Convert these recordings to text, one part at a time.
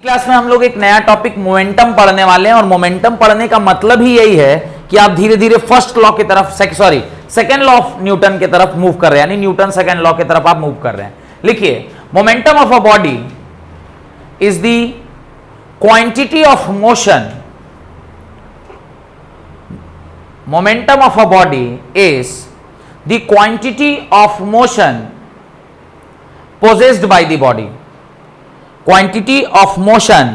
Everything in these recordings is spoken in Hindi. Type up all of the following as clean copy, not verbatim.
क्लास में हम लोग एक नया टॉपिक मोमेंटम पढ़ने वाले हैं और मोमेंटम पढ़ने का मतलब ही यही है कि आप धीरे धीरे फर्स्ट लॉ की तरफ सेकंड लॉ ऑफ न्यूटन की तरफ मूव कर रहे हैं, यानी न्यूटन सेकंड लॉ की तरफ आप मूव कर रहे हैं। लिखिए, momentum of a body is the quantity of motion, momentum of a body is the quantity of motion possessed by the body, quantity of motion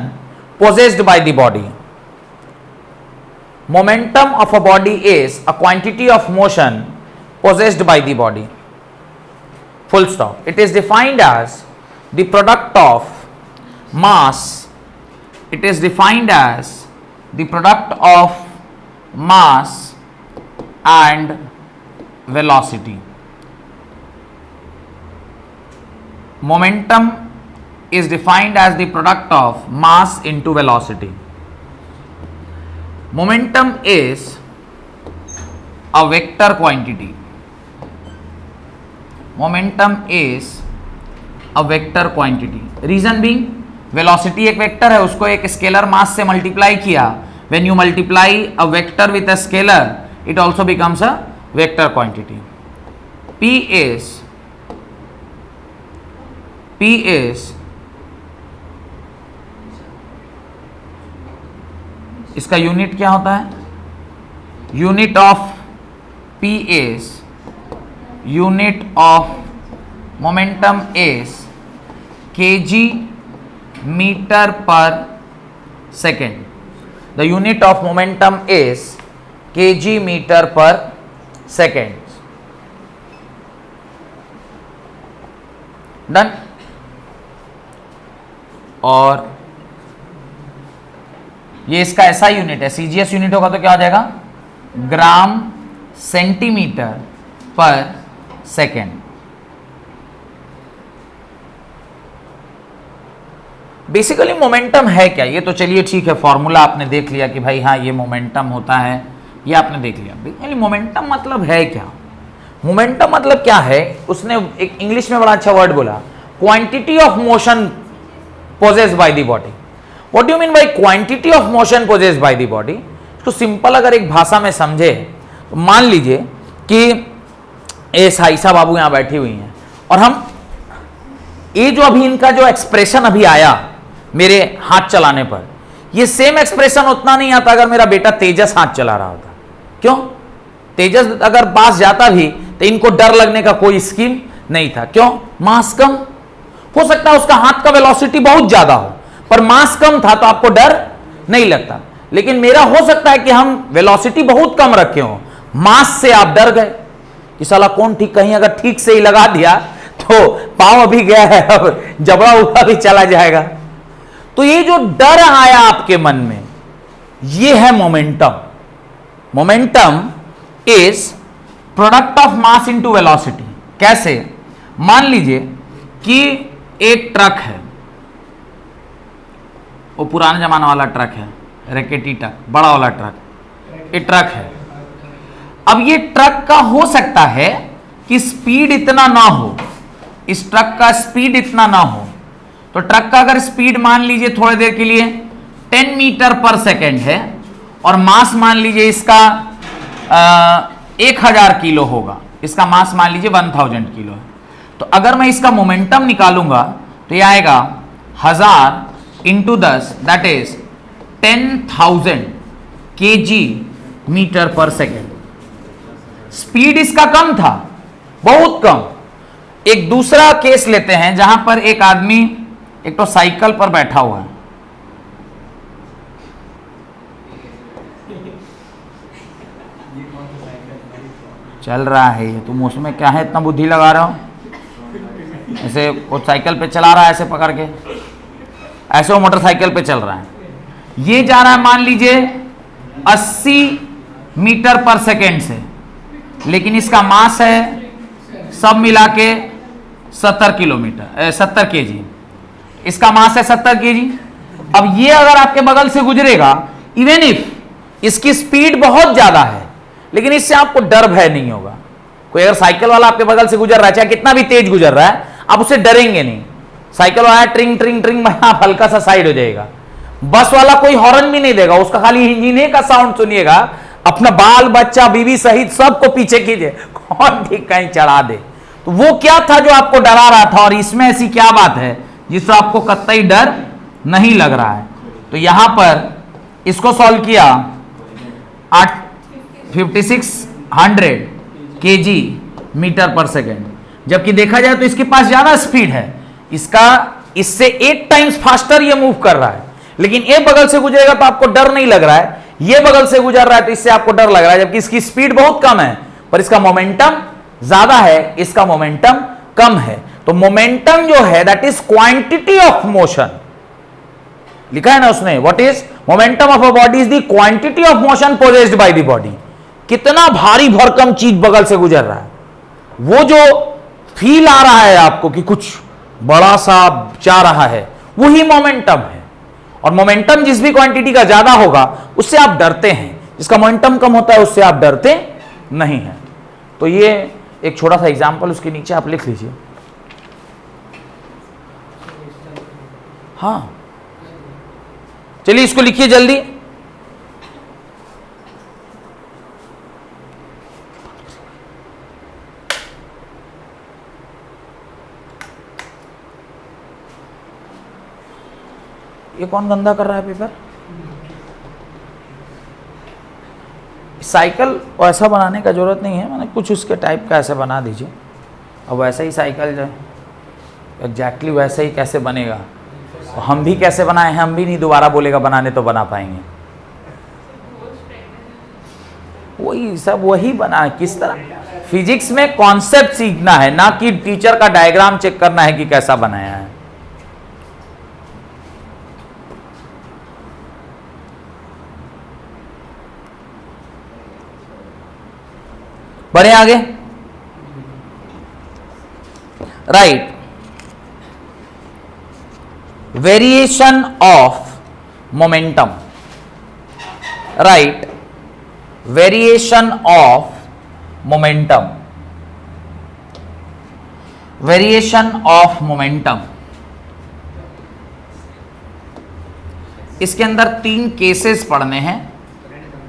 possessed by the body. Momentum of a body is a quantity of motion possessed by the body. Full stop. It is defined as the product of mass. It is defined as the product of mass and velocity. Momentum is defined as the product of mass into velocity. Momentum is a vector quantity. Momentum is a vector quantity. Reason being, velocity एक वेक्टर है, उसको एक स्केलर मास से मल्टीप्लाई किया. When you multiply a vector with a scalar, it also becomes a vector quantity. P is इसका यूनिट क्या होता है? Unit of P is, unit of momentum is kg metre per second. The unit of momentum is kg metre per second. Done. और ये इसका ऐसा यूनिट है, सीजीएस यूनिट होगा तो क्या हो जाएगा? Gram centimetre per second. Basically momentum है क्या? ये तो चलिए ठीक है, फॉर्मूला आपने देख लिया कि भाई हाँ ये मोमेंटम होता है, ये आपने देख लिया. बेसिकली मोमेंटम मतलब है क्या? मोमेंटम मतलब क्या है? उसने एक इंग्लिश में बड़ा अच्छा वर्ड बोला, quantity of motion possessed by the body. What do you mean by quantity of motion possessed by the body? इसको सिंपल अगर एक भाषा में समझे तो मान लीजिए कि ए साइसा बाबू यहाँ बैठी हुई हैं और हम ये जो अभी इनका जो एक्सप्रेशन अभी आया मेरे हाथ चलाने पर, ये सेम एक्सप्रेशन उतना नहीं आता अगर मेरा बेटा तेजस हाथ चला रहा होता. क्यों? तेजस अगर पास जाता भी तो इनको डर लगने का कोई स्कीम नहीं था. क्यों? मास कम. हो सकता है उसका हाथ का वेलोसिटी बहुत ज्यादा हो पर मास कम था तो आपको डर नहीं लगता. लेकिन मेरा हो सकता है कि हम वेलोसिटी बहुत कम रखे हो, मास से आप डर गए कि साला कौन ठीक, कहीं अगर ठीक से ही लगा दिया तो पांव अभी गया है, अब जबड़ा उबड़ा भी चला जाएगा. तो ये जो डर आया आपके मन में, ये है momentum. Momentum is product of mass into velocity. कैसे? मान लीजिए कि एक ट्रक है, वो पुराने जमाना वाला ट्रक है, रैकेटी ट्रक, बड़ा वाला ट्रक, एक ट्रक है. अब ये ट्रक का हो सकता है कि स्पीड इतना ना हो, इस ट्रक का स्पीड इतना ना हो. तो ट्रक का अगर स्पीड मान लीजिए थोड़ी देर के लिए 10 मीटर पर सेकेंड है और मास मान लीजिए इसका 1000 किलो होगा, इसका मास मान लीजिए 1000 किलो है. तो अगर मैं इसका मोमेंटम निकालूंगा तो यह आएगा 1000 into 10, that is 10,000 kg metre per second. Speed इसका कम था, बहुत कम. एक दूसरा केस लेते हैं जहां पर एक आदमी एक तो साइकिल पर बैठा हुआ है, चल रहा है ये, तुम उसमें क्या है इतना बुद्धि लगा रहे हो? ऐसे वो साइकिल पे चला रहा है, ऐसे पकड़ के, ऐसे वो मोटरसाइकिल पे चल रहा है. ये जा रहा है मान लीजिए 80 मीटर पर सेकेंड से, लेकिन इसका मास है सब मिला के 70 kg. इसका मास है 70 kg. अब ये अगर आपके बगल से गुजरेगा, इवन इफ इसकी स्पीड बहुत ज्यादा है, लेकिन इससे आपको डर भय नहीं होगा. कोई अगर साइकिल वाला आपके बगल से गुजर रहा है, चाहे कितना भी तेज गुजर रहा है, आप उससे डरेंगे नहीं. साइकिल वाला ट्रिंग ट्रिंग ट्रिंग में आप हल्का सा साइड हो जाएगा। बस वाला कोई हॉर्न भी नहीं देगा, उसका खाली इंजन का साउंड सुनिएगा, अपना बाल बच्चा बीवी सहित सबको पीछे कीजिए, कौन ठीक कहीं चढ़ा दे। तो वो क्या था जो आपको डरा रहा था, और इसमें ऐसी क्या बात है जिससे आपको कतई डर नहीं लग रहा है। तो यहां पर इसको सॉल्व किया 5600 kg मीटर पर सेकेंड, जबकि देखा जाए तो इसके पास ज्यादा स्पीड है, इसका इससे 8 टाइम्स फास्टर ये मूव कर रहा है, लेकिन एक बगल से गुजरेगा तो आपको डर नहीं लग रहा है, ये बगल से गुजर रहा है तो इससे आपको डर लग रहा है, जबकि इसकी स्पीड बहुत कम है पर इसका मोमेंटम ज्यादा है, इसका मोमेंटम कम है। तो मोमेंटम जो है that is quantity of motion, लिखा है ना उसने, what is momentum of a body is the quantity of motion possessed by the body. कितना भारी भरकम चीज बगल से गुजर रहा है, वो जो फील आ रहा है आपको कि कुछ बड़ा सा जा रहा है, वही मोमेंटम है। और मोमेंटम जिस भी क्वांटिटी का ज्यादा होगा उससे आप डरते हैं, जिसका मोमेंटम कम होता है उससे आप डरते नहीं हैं। तो ये एक छोटा सा एग्जांपल उसके नीचे आप लिख लीजिए। हाँ चलिए इसको लिखिए जल्दी। ये कौन गंदा कर रहा है पेपर? साइकिल ऐसा बनाने का जरूरत नहीं है, मैंने कुछ उसके टाइप का ऐसे बना दीजिए। अब वैसा ही साइकिल जो एग्जैक्टली वैसे ही कैसे बनेगा, और हम भी कैसे बनाए हैं, हम भी नहीं दोबारा बोलेगा बनाने तो बना पाएंगे। वही सब वही बना, किस तरह फिजिक्स में कॉन्सेप्ट सीखना है, ना कि टीचर का डायग्राम चेक करना है कि कैसा बनाया है। बढ़े आगे, right. Variation of momentum, right, variation of momentum, variation of momentum. इसके अंदर 3 केसेस पढ़ने हैं।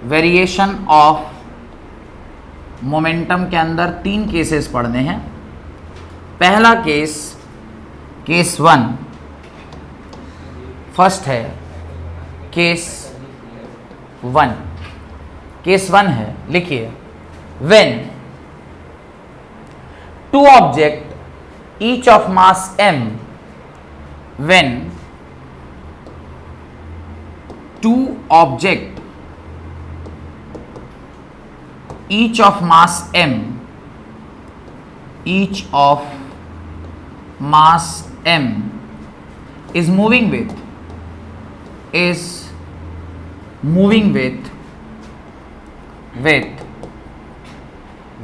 वेरिएशन ऑफ मोमेंटम के अंदर 3 केसेस पढ़ने हैं। पहला केस, केस 1 फर्स्ट है, केस 1। केस 1 है, लिखिए, when 2 object each of mass m, when 2 object each of mass m, each of mass m is moving with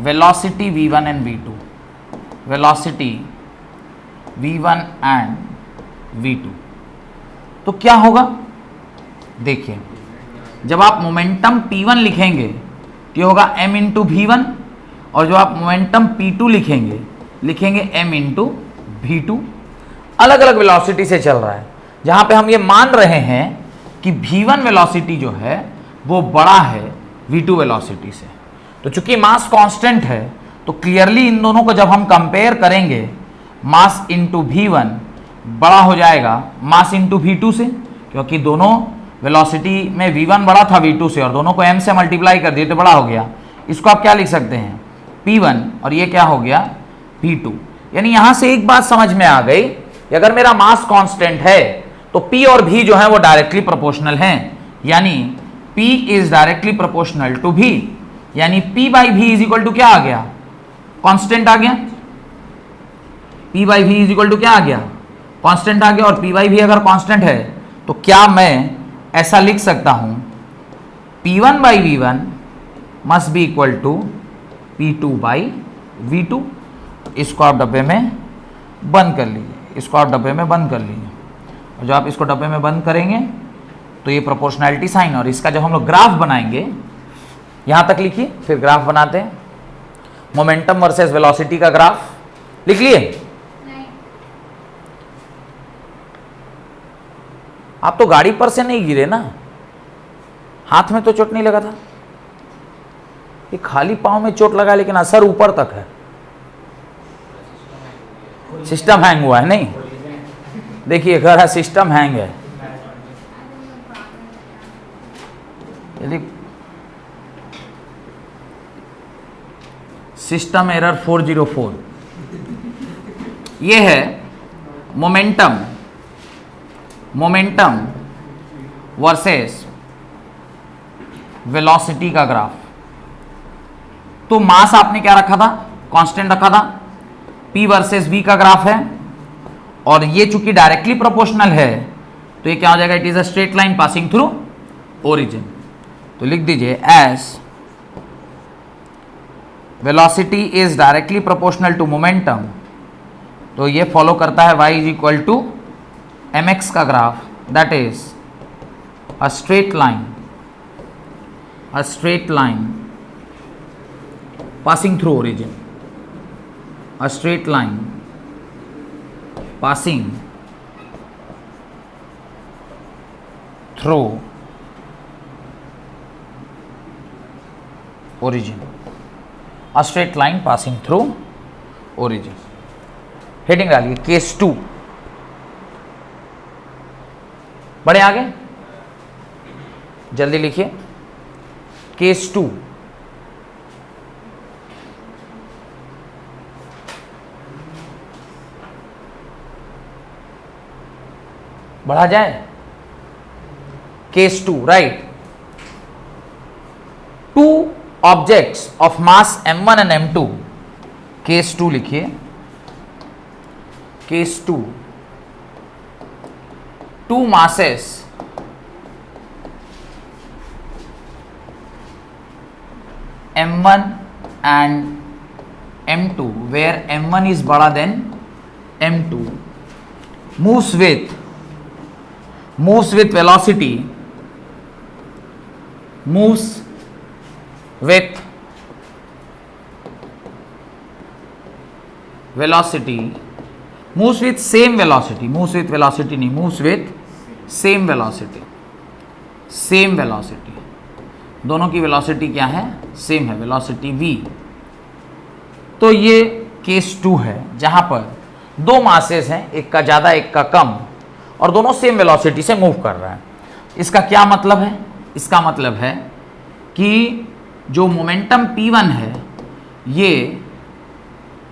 velocity v1 and v2, velocity v1 and v2। तो क्या होगा, देखिए, जब आप मोमेंटम p1 लिखेंगे ये होगा m इंटू v1, और जो आप मोमेंटम p2 लिखेंगे, लिखेंगे m इंटू v2। अलग अलग वेलोसिटी से चल रहा है, जहां पे हम ये मान रहे हैं कि v1 वेलोसिटी जो है वो बड़ा है v2 वेलोसिटी से। तो चूंकि मास कांस्टेंट है तो क्लियरली इन दोनों को जब हम कंपेयर करेंगे, मास इंटू v1 बड़ा हो जाएगा मास इंटू v2 से, क्योंकि दोनों वेलोसिटी में v1 बड़ा था v2 से, और दोनों को m से मल्टीप्लाई कर दिए तो बड़ा हो गया। इसको आप क्या लिख सकते हैं, p1, और ये क्या हो गया, p2। यानी यहां से एक बात समझ में आ गई, अगर मेरा मास कांस्टेंट है तो p और v जो है वो डायरेक्टली प्रोपोर्शनल हैं, यानी p is directly proportional to v, यानी p by v is equal to क्या आ गया, कांस्टेंट आ गया। p by v is equal to क्या आ गया, कांस्टेंट आ गया। और p बाई v अगर कांस्टेंट है तो क्या मैं ऐसा लिख सकता हूं, P1 by V1 must be equal to P2 by V2। इसको आप डब्बे में बंद कर लीजिए, इसको आप डब्बे में बंद कर लीजिए, और जब आप इसको डब्बे में बंद करेंगे तो ये प्रोपोर्शनैलिटी साइन, और इसका जब हम लोग ग्राफ बनाएंगे, यहां तक लिखिए, फिर ग्राफ बनाते हैं, मोमेंटम वर्सेस वेलोसिटी का ग्राफ लिख लिए। आप तो गाड़ी पर से नहीं गिरे ना, हाथ में तो चोट नहीं लगा था, ये खाली पाँव में चोट लगा लेकिन असर ऊपर तक है। सिस्टम हैंग हुआ है, नहीं देखिए अगर सिस्टम हैंग है, यदि सिस्टम एरर 404, ये है मोमेंटम वर्सेस वेलोसिटी का ग्राफ। तो मास आपने क्या रखा था, कांस्टेंट रखा था, p वर्सेस v का ग्राफ है, और ये चूंकि डायरेक्टली प्रोपोर्शनल है तो ये क्या हो जाएगा, it is a straight line passing through origin. तो लिख दीजिए as velocity is directly proportional to momentum, तो ये फॉलो करता है y is equal to mx का graph, that is a straight line passing through origin, a straight line passing through origin, a straight line passing through origin। Heading डालिए केस 2, बढ़े आगे, जल्दी लिखिए केस 2। बढ़ा जाए, case 2, right. Two objects of mass m1 and m2, case 2 लिखिए, case 2, two masses m1 and m2 where m1 is bigger than m2 moves with velocity moves with same velocity दोनों की वेलोसिटी क्या है, सेम है, वेलोसिटी v। तो ये केस 2 है जहां पर दो मासेस हैं, एक का ज्यादा एक का कम, और दोनों सेम वेलोसिटी से मूव कर रहा है। इसका क्या मतलब है, इसका मतलब है कि जो मोमेंटम p1 है ये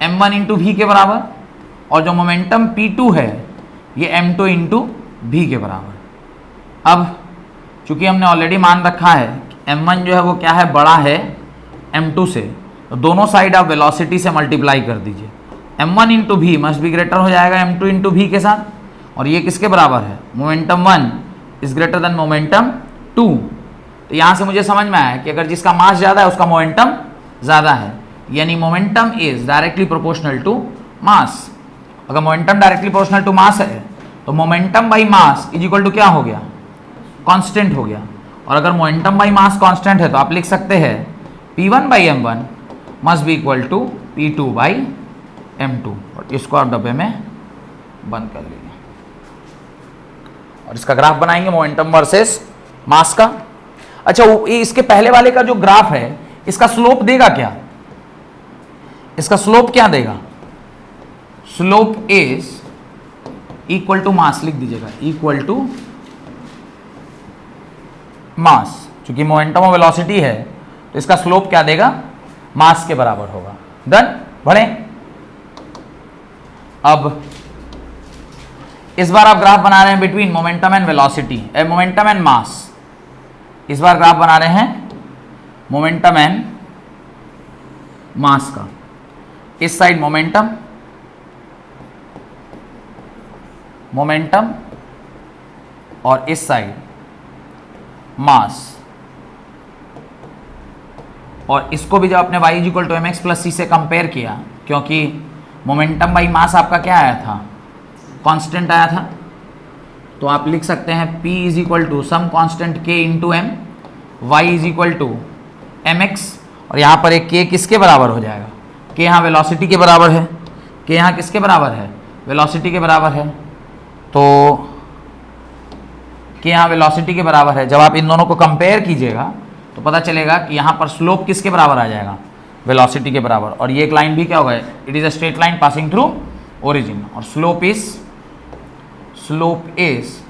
m1 इंटू v के बराबर, और जो मोमेंटम p2 है ये m2 इंटू v के बराबर। अब चूंकि हमने ऑलरेडी मान रखा है कि m1 जो है वो क्या है, बड़ा है m2 से, तो दोनों साइड आप वेलोसिटी से मल्टीप्लाई कर दीजिए। m1 into v must be greater हो जाएगा m2 इंटू वी के साथ, और ये किसके बराबर है, momentum 1 is greater than momentum 2। तो यहाँ से मुझे समझ में आया कि अगर जिसका मास ज़्यादा है उसका मोमेंटम ज़्यादा है, यानी momentum is directly proportional to mass. अगर momentum directly proportional to mass है तो momentum by mass is equal to क्या हो गया, कांस्टेंट हो गया। और अगर मोमेंटम बाई मास कांस्टेंट है तो आप लिख सकते हैं p1 by m1 must be equal to p2 by m2, और इसको आप डब्बे में बंद कर लीजिए। और इसका ग्राफ बनाएंगे मोमेंटम वर्सेस मास का। अच्छा, इसके पहले वाले का जो ग्राफ है इसका स्लोप देगा क्या, इसका स्लोप क्या देगा, slope is equal to mass, लिख दीजिएगा इक्वल टू मास। चूंकि मोमेंटम और वेलोसिटी है तो इसका स्लोप क्या देगा, मास के बराबर होगा। डन, बढ़े। अब इस बार आप ग्राफ बना रहे हैं between momentum and velocity, momentum and mass. इस बार ग्राफ बना रहे हैं मोमेंटम एंड मास का। इस साइड मोमेंटम और इस साइड मास, और इसको भी जब आपने y is equal to M X plus C से कंपेयर किया, क्योंकि मोमेंटम बाई मास आपका क्या आया था, कांस्टेंट आया था, तो आप लिख सकते हैं p is equal to some constant k into m, y is equal to M x, और यहाँ पर एक k किसके बराबर हो जाएगा, k यहाँ वेलोसिटी के बराबर है, k यहाँ किसके बराबर है, वेलोसिटी के बराबर है। तो कि यहाँ वेलोसिटी के बराबर है। जब आप इन दोनों को कंपेयर कीजिएगा तो पता चलेगा कि यहाँ पर स्लोप किसके बराबर आ जाएगा, वेलोसिटी के बराबर। और ये एक लाइन भी क्या होगा, it is a straight line passing through origin, और slope is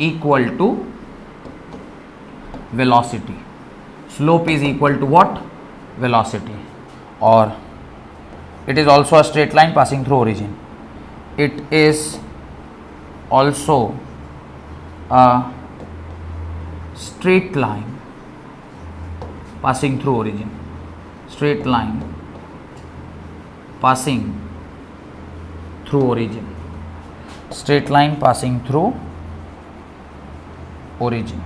equal to velocity. Slope is equal to what, velocity. और it is also a straight line passing through origin. It is also a straight line passing through origin. Straight line passing through origin. Straight line passing through origin.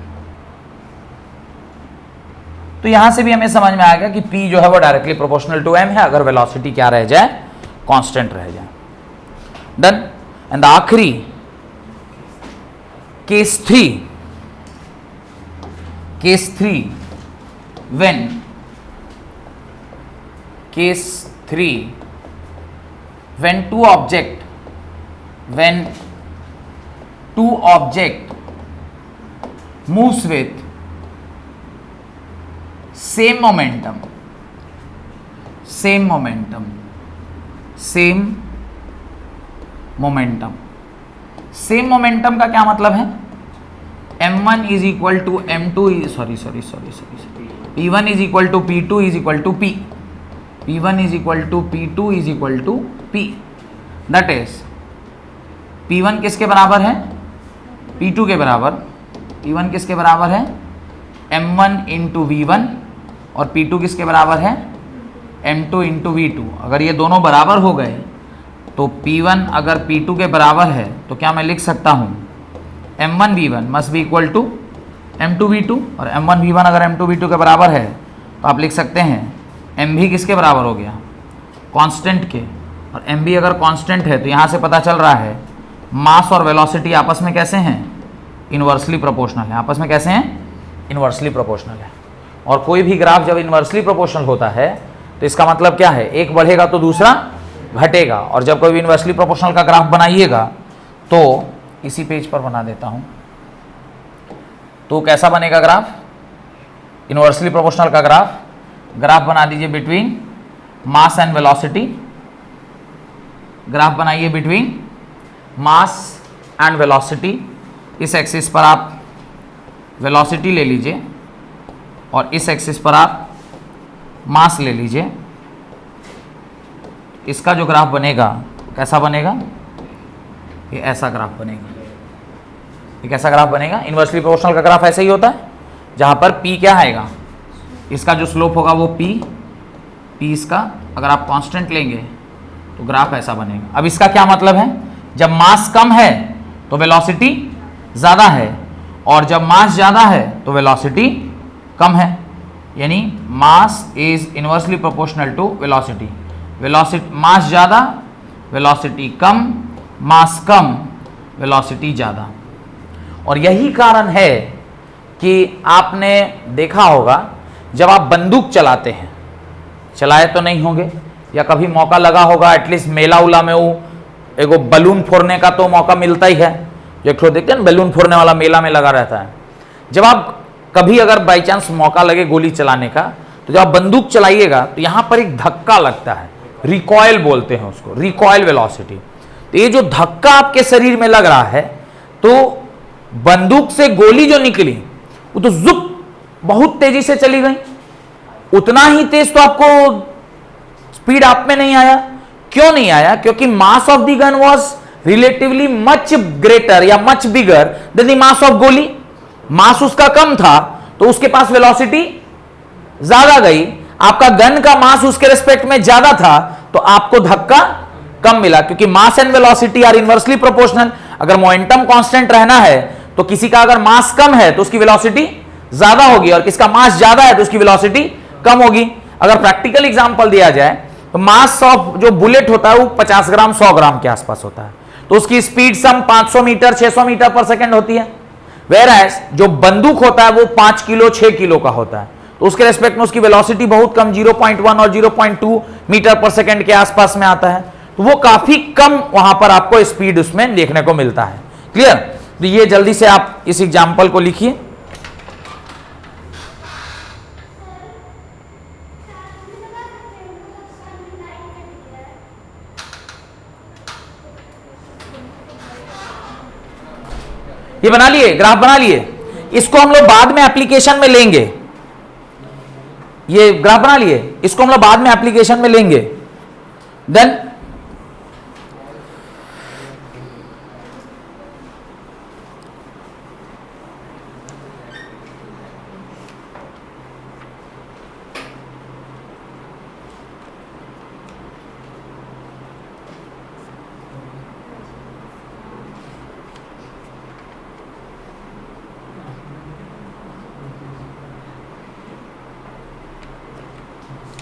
तो यहां से भी हमें समझ में आ गया कि P जो है वो डायरेक्टली प्रोपोर्शनल टू m है अगर वेलोसिटी क्या रह जाए, कांस्टेंट रह जाए। डन। एंड आखिरी case 3 when two object moves with same momentum का क्या मतलब है, m1 is equal to m2 p1 is equal to p2 is equal to p, p1 is equal to p2 is equal to p। That is p1 किसके बराबर है, p2 के बराबर। p1 किसके बराबर है, m1 इंटू v1, और p2 किसके बराबर है, m2 इंटू v2। अगर ये दोनों बराबर हो गए तो p1 अगर p2 के बराबर है तो क्या मैं लिख सकता हूँ, m1 v1 must be equal to m2 v2, और m1 v1 अगर m2 v2 के बराबर है तो आप लिख सकते हैं m भी किसके बराबर हो गया, कांस्टेंट के। और m भी अगर कांस्टेंट है तो यहाँ से पता चल रहा है मास और वेलोसिटी आपस में कैसे हैं, इन्वर्सली प्रोपोर्शनल है। आपस में कैसे हैं, इन्वर्सली प्रोपोर्शनल है। और कोई भी ग्राफ जब इन्वर्सली प्रोपोर्शनल होता है तो इसका मतलब क्या है, एक बढ़ेगा तो दूसरा घटेगा। और जब कोई भी इन्वर्सली प्रोपोर्शनल का ग्राफ बनाइएगा तो इसी पेज पर बना देता हूं, तो कैसा बनेगा ग्राफ, इन्वर्सली प्रोपोर्शनल का ग्राफ बना दीजिए between mass and velocity. Graph बनाइए बिटवीन मास एंड वेलोसिटी। इस एक्सिस पर आप वेलोसिटी ले लीजिए और इस एक्सिस पर आप मास ले लीजिए। इसका जो ग्राफ बनेगा कैसा बनेगा, ये ऐसा ग्राफ बनेगा। ये कैसा ग्राफ बनेगा, इन्वर्सली प्रोपोर्शनल का ग्राफ ऐसा ही होता है जहां पर P क्या आएगा, इसका जो स्लोप होगा वो P इसका अगर आप कांस्टेंट लेंगे तो ग्राफ ऐसा बनेगा। अब इसका क्या मतलब है, जब मास कम है तो वेलोसिटी ज़्यादा है, और जब मास ज़्यादा है तो वेलोसिटी कम है। यानी mass is inversely proportional to velocity. Mass ज़्यादा, वेलोसिटी कम, मास कम, वेलोसिटी ज़्यादा। और यही कारण है कि आपने देखा होगा जब आप बंदूक चलाते हैं, चलाए तो नहीं होंगे, या कभी मौका लगा होगा एटलीस्ट मेला उला में वो एगो बलून फोड़ने का तो मौका मिलता ही है, जो एक देखते हैं ना बलून फोड़ने वाला मेला में लगा रहता है। जब आप कभी अगर बाई चांस मौका लगे गोली चलाने का, तो जब आप बंदूक चलाइएगा तो यहां पर एक धक्का लगता है, रिकॉयल बोलते हैं उसको, रिकॉयल वेलोसिटी। तो ये जो धक्का आपके शरीर में लग रहा है, तो बंदूक से गोली जो निकली वो तो जुप बहुत तेजी से चली गई, उतना ही तेज तो आपको स्पीड आप में नहीं आया। क्यों नहीं आया, क्योंकि mass of the gun was relatively much greater या much bigger than the mass of goli. Mass उसका कम था तो उसके पास वेलोसिटी ज्यादा गई, आपका गन का मास उसके रिस्पेक्ट में ज्यादा था तो आपको धक्का कम मिला, क्योंकि mass and velocity are inversely proportional. अगर मोमेंटम कांस्टेंट रहना है तो किसी का अगर मास कम है तो उसकी वेलोसिटी ज्यादा होगी, और किसका मास ज्यादा है तो उसकी वेलोसिटी कम होगी। अगर प्रैक्टिकल एग्जांपल दिया जाए तो मास ऑफ जो बुलेट होता है वो 50 ग्राम 100 ग्राम के आसपास होता है, तो उसकी स्पीड सम 500 मीटर 600 मीटर पर सेकंड होती है। वेयरएज जो बंदूक होता है वो 5 किलो 6 किलो का होता है, तो उसके रेस्पेक्ट में उसकी वेलोसिटी बहुत कम 0.1 और 0.2 मीटर पर सेकंड के आसपास में आता है, तो वो काफी कम वहां पर आपको स्पीड उसमें देखने को मिलता है। क्लियर? तो ये जल्दी से आप इस एग्जाम्पल को लिखिए। ये बना लिए, ग्राफ बना लिए, इसको हम लोग बाद में एप्लीकेशन में लेंगे। ये ग्राफ बना लिए, इसको हम लोग बाद में एप्लीकेशन में लेंगे। देन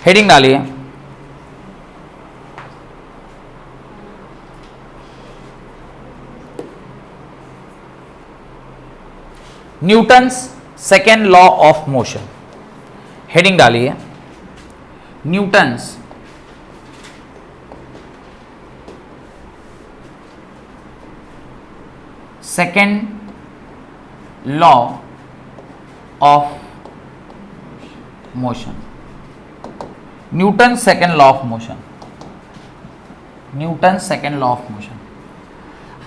हेडिंग डालिए, Newton's second law of motion. Heading डालिए, Newton's second law of motion. Newton second law of motion, Newton second law of motion.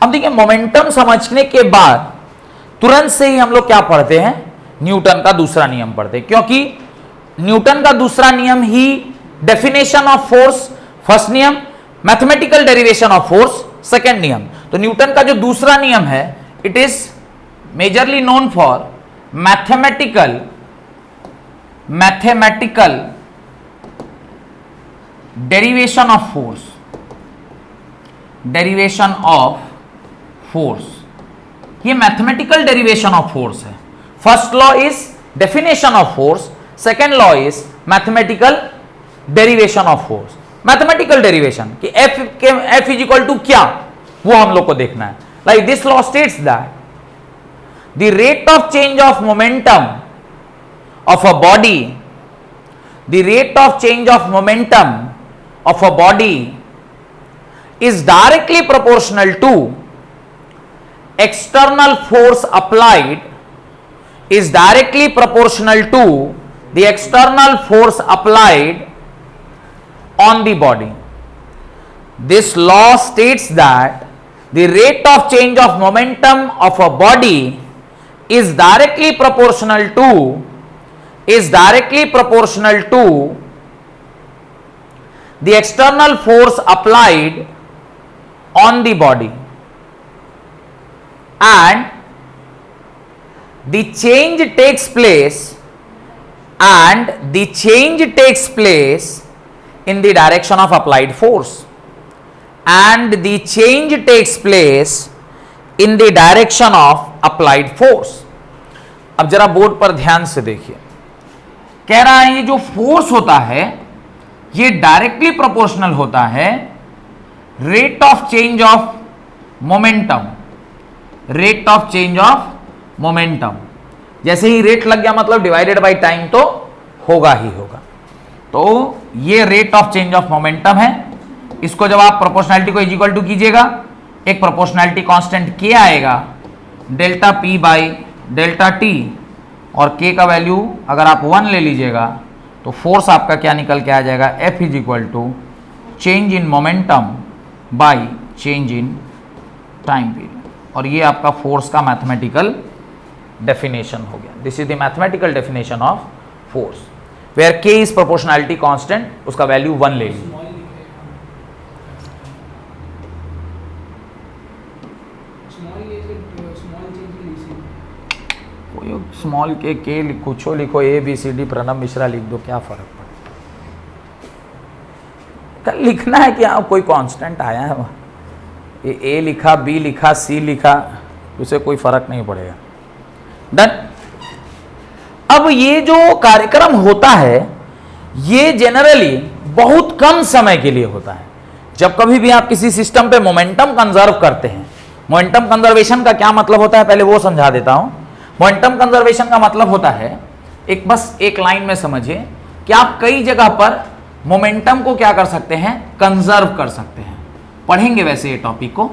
अब देखिए, मोमेंटम समझने के बाद तुरंत से ही हम लोग क्या पढ़ते हैं, न्यूटन का दूसरा नियम पढ़ते हैं, क्योंकि न्यूटन का दूसरा नियम ही डेफिनेशन ऑफ फोर्स फर्स्ट नियम, mathematical derivation of force second नियम। तो न्यूटन का जो दूसरा नियम है, it is majorly known for mathematical derivation of force, derivation of force। ये मैथमेटिकल डेरिवेशन ऑफ फोर्स है। First law is definition of force, second law is mathematical derivation of force. Mathematical derivation कि F इज इक्वल टू क्या, वो हम लोग को देखना है। Like this law states that the rate of change of momentum of a body, the rate of change of momentum of a body is directly proportional to external force applied, is directly proportional to the external force applied on the body. This law states that the rate of change of momentum of a body is directly proportional to the external force applied on the body, and the change takes place in the direction of applied force, and the change takes place in the direction of applied force। अब जरा बोर्ड पर ध्यान से देखिए, कह रहा है ये जो फोर्स होता है ये डायरेक्टली प्रोपोर्शनल होता है rate of change of momentum, rate of change of momentum. जैसे ही रेट लग गया मतलब डिवाइडेड बाय टाइम तो होगा ही होगा। तो ये rate of change of momentum है। इसको जब आप प्रोपोर्शनैलिटी को इज इक्वल टू कीजिएगा, एक प्रोपोर्शनैलिटी कांस्टेंट के आएगा delta p by delta T, और के का वैल्यू अगर आप 1 ले लीजिएगा तो फोर्स आपका क्या निकल के आ जाएगा, F is equal to change in momentum by change in time period. और ये आपका फोर्स का मैथमेटिकल डेफिनेशन हो गया। This is the mathematical definition of force where K is proportionality constant, उसका वैल्यू 1 ले लीजिए। स्मॉल के कुछ लिखो, ABCD प्रणब मिश्रा लिख दो, क्या फर्क पड़ता। लिखना है कि कोई कांस्टेंट आया है वहाँ, ये A लिखा, B लिखा, C लिखा, उसे कोई फर्क नहीं पड़ेगा। डन। अब ये जो कार्यक्रम होता है ये जनरली बहुत कम समय के लिए होता है। जब कभी भी आप किसी सिस्टम पे मोमेंटम कंजर्व करते हैं, मोमेंटम कंजर्वेशन का क्या मतलब होता है पहले वो समझा देता हूं। मोमेंटम कंजर्वेशन का मतलब होता है, बस एक लाइन में समझिए कि आप कई जगह पर मोमेंटम को क्या कर सकते हैं, कंजर्व कर सकते हैं। पढ़ेंगे वैसे ये टॉपिक को,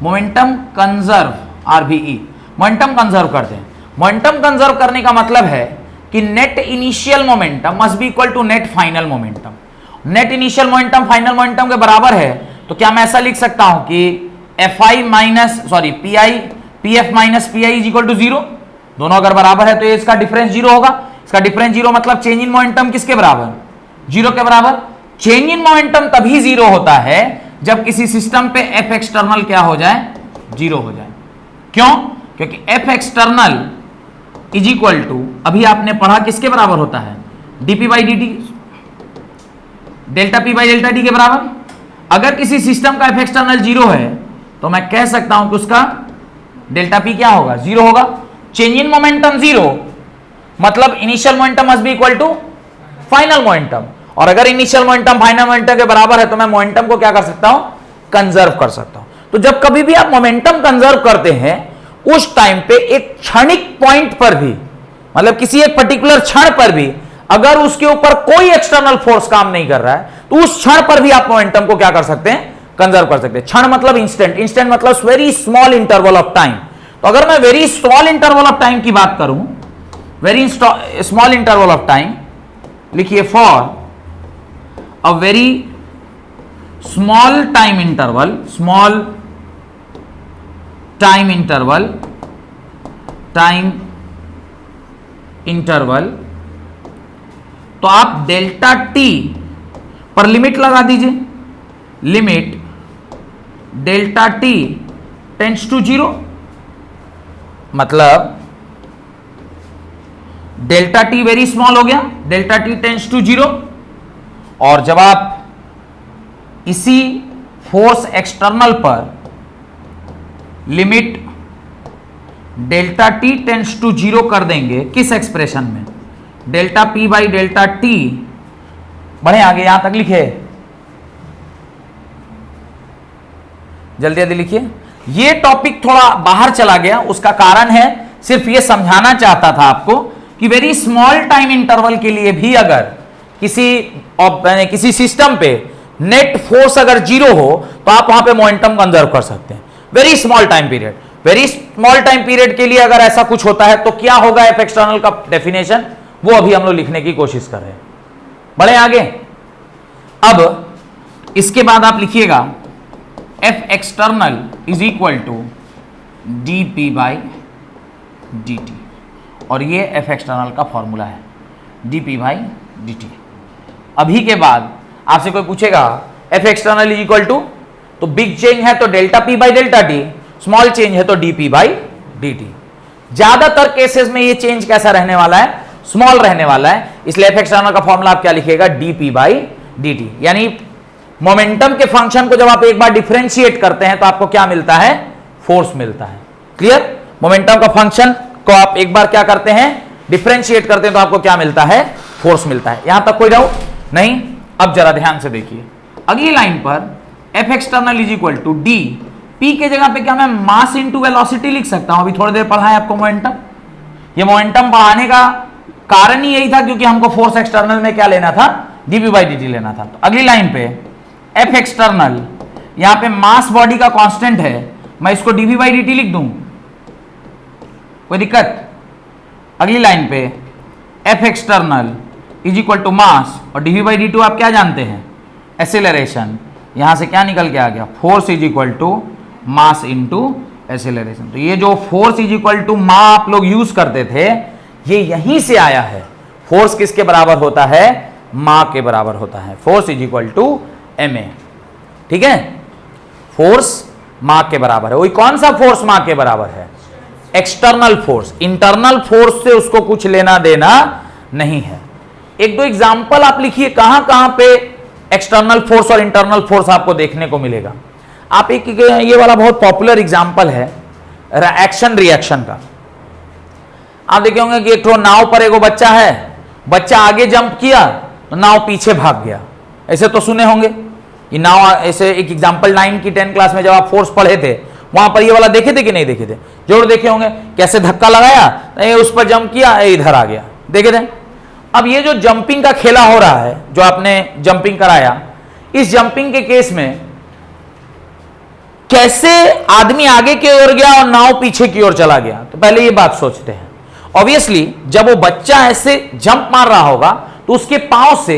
momentum conserve, RVE, momentum conserve करते हैं। मोमेंटम कंजर्व करने का मतलब है कि net initial momentum must be equal to net final momentum. Net initial momentum final momentum के बराबर है, तो क्या मैं ऐसा लिख सकता हूं कि p f minus p i is equal to zero. दोनों अगर बराबर है तो ये इसका डिफरेंस जीरो होगा। इसका डिफरेंस जीरो मतलब चेंज इन मोमेंटम किसके बराबर? जीरो के बराबर। चेंज इन मोमेंटम तभी जीरो होता है जब किसी सिस्टम पे एफ एक्सटर्नल क्या हो जाए? जीरो हो जाए। क्यों? क्योंकि F external is equal to, अभी आपने पढ़ा किसके बराबर होता है? Dp by d t, delta p by delta t के बराबर। अगर किसी सिस्टम का एफ एक्सटर्नल जीरो है तो मैं कह सकता हूं कि उसका डेल्टा पी क्या होगा? जीरो होगा। चेंज इन मोमेंटम जीरो मतलब initial momentum must be equal to final momentum, और अगर इनिशियल मोमेंटम फाइनल मोमेंटम के बराबर है तो मैं मोमेंटम को क्या कर सकता हूं? कंजर्व कर सकता हूं। तो जब कभी भी आप मोमेंटम कंजर्व करते हैं उस टाइम पे एक क्षणिक पॉइंट पर भी, मतलब किसी एक पर्टिकुलर क्षण पर भी अगर उसके ऊपर कोई एक्सटर्नल फोर्स काम नहीं कर रहा है तो उस क्षण पर भी आप मोमेंटम को क्या कर सकते हैं? कंजर्व कर सकते हैं। क्षण मतलब इंस्टेंट, इंस्टेंट मतलब very small interval of time. तो अगर मैं very small interval of time की बात करूं, very small interval of time लिखिए, for a very small time interval, small time interval, तो आप डेल्टा टी पर लिमिट लगा दीजिए। Limit delta T tends to zero, मतलब डेल्टा टी वेरी स्मॉल हो गया, delta T tends to zero. और जब आप इसी फोर्स एक्सटर्नल पर limit delta T tends to zero कर देंगे, किस एक्सप्रेशन में? Delta p by delta t, बढ़े आगे यहां तक लिखे, जल्दी जल्दी लिखिए। ये टॉपिक थोड़ा बाहर चला गया, उसका कारण है सिर्फ ये समझाना चाहता था आपको कि वेरी स्मॉल टाइम इंटरवल के लिए भी अगर किसी सिस्टम पे नेट फोर्स अगर जीरो हो तो आप वहां पे मोमेंटम कंजर्व कर सकते हैं। Very small time period, very small time period के लिए अगर ऐसा कुछ होता है तो क्या होगा एफ एक्सटर्नल का डेफिनेशन, वो अभी हम लोग लिखने की कोशिश कर रहे हैं। बढ़े आगे। अब इसके बाद आप लिखिएगा F external is equal to d p by d t, और ये एफ एक्सटर्नल का फॉर्मूला है, d p by d t. अभी के बाद आपसे कोई पूछेगा F external is equal to, तो बिग चेंज है तो delta p by delta t, small change है तो d p by d t. ज्यादातर केसेस में ये चेंज कैसा रहने वाला है? स्मॉल रहने वाला है, इसलिए एफ एक्सटर्नल का फॉर्मूला आप क्या लिखिएगा? D p by d T. यानी मोमेंटम के फंक्शन को जब आप एक बार डिफरेंशिएट करते हैं तो आपको क्या मिलता है? फोर्स मिलता है। क्लियर? मोमेंटम का फंक्शन को आप एक बार क्या करते हैं? डिफरेंशिएट करते हैं तो आपको क्या मिलता है? फोर्स मिलता है। यहां तक कोई डाउट नहीं? अब जरा ध्यान से देखिए, अगली लाइन पर F external is equal to d p के जगह पे क्या मैं मास इंटू वेलोसिटी लिख सकता हूं? अभी थोड़ी देर पढ़ा है आपको मोमेंटम। ये मोमेंटम पढ़ाने का कारण ही यही था क्योंकि हमको फोर्स एक्सटर्नल में क्या लेना था? डीपी बाई डी लेना था। तो अगली लाइन पे एफ एक्सटर्नल, यहां पे मास बॉडी का कांस्टेंट है, मैं इसको डीवी बाई डी लिख दूं, कोई दिक्कत? अगली लाइन पे F external is equal to mass, और डीवी बाई डी आप क्या जानते हैं? एक्सेलरेशन। यहां से क्या निकल के आ गया? Force is equal to mass into acceleration. तो ये जो फोर्स इज इक्वल टू मा आप लोग यूज करते थे, ये यहीं से आया है। फोर्स किसके बराबर होता है? मा के बराबर होता है। Force is equal to m a. ठीक है? फोर्स मा के बराबर है। वही कौन सा फोर्स मा के बराबर है? External force. इंटरनल फोर्स से उसको कुछ लेना देना नहीं है। एक दो एग्जाम्पल आप लिखिए कहां कहां पे एक्सटर्नल फोर्स और इंटरनल फोर्स आपको देखने को मिलेगा। आप एक ये वाला बहुत पॉपुलर एग्जाम्पल है एक्शन रिएक्शन का। आप देखे होंगे कि एक तो नाव पर एगो बच्चा है, बच्चा आगे जंप किया तो नाव पीछे भाग गया। ऐसे तो सुने होंगे कि नाव, ऐसे एक एग्जाम्पल 9 की 10 क्लास में जब आप फोर्स पढ़े थे वहां पर ये वाला देखे थे कि नहीं देखे थे? जरूर देखे होंगे। कैसे धक्का लगाया, उस पर जंप किया, इधर आ गया, देखे थे? अब ये जो जंपिंग का खेला हो रहा है, जो आपने जंपिंग कराया, इस जंपिंग के केस में कैसे आदमी आगे की ओर गया और नाव पीछे की ओर चला गया? तो पहले ये बात सोचते हैं। ऑब्वियसली जब वो बच्चा ऐसे जंप मार रहा होगा तो उसके पांव से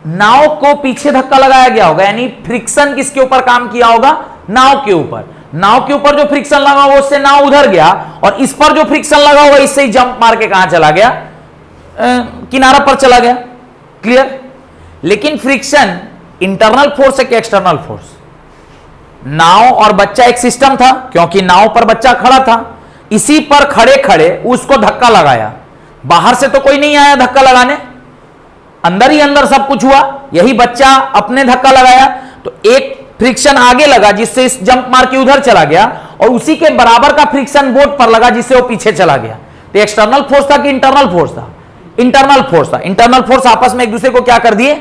नाव को पीछे धक्का लगाया गया होगा, यानी फ्रिक्शन किसके ऊपर काम किया होगा? नाव के ऊपर। नाव के ऊपर जो फ्रिक्शन लगा होगा उससे नाव उधर गया, और इस पर जो फ्रिक्शन लगा होगा इससे ही जंप मार के कहां चला गया? किनारा पर चला गया। क्लियर? लेकिन फ्रिक्शन इंटरनल फोर्स है कि एक्सटर्नल फोर्स? नाव और बच्चा एक सिस्टम था, क्योंकि नाव पर बच्चा खड़ा था, इसी पर खड़े खड़े उसको धक्का लगाया। बाहर से तो कोई नहीं आया धक्का लगाने, अंदर ही अंदर सब कुछ हुआ। यही बच्चा अपने धक्का लगाया तो एक फ्रिक्शन आगे लगा जिससे इस जंप मार के उधर चला गया, और उसी के बराबर का फ्रिक्शन बोट पर लगा जिससे वो पीछे चला गया। तो एक्सटर्नल फोर्स था कि इंटरनल फोर्स था? इंटरनल फोर्स था। इंटरनल फोर्स आपस में एक दूसरे को क्या कर दिए?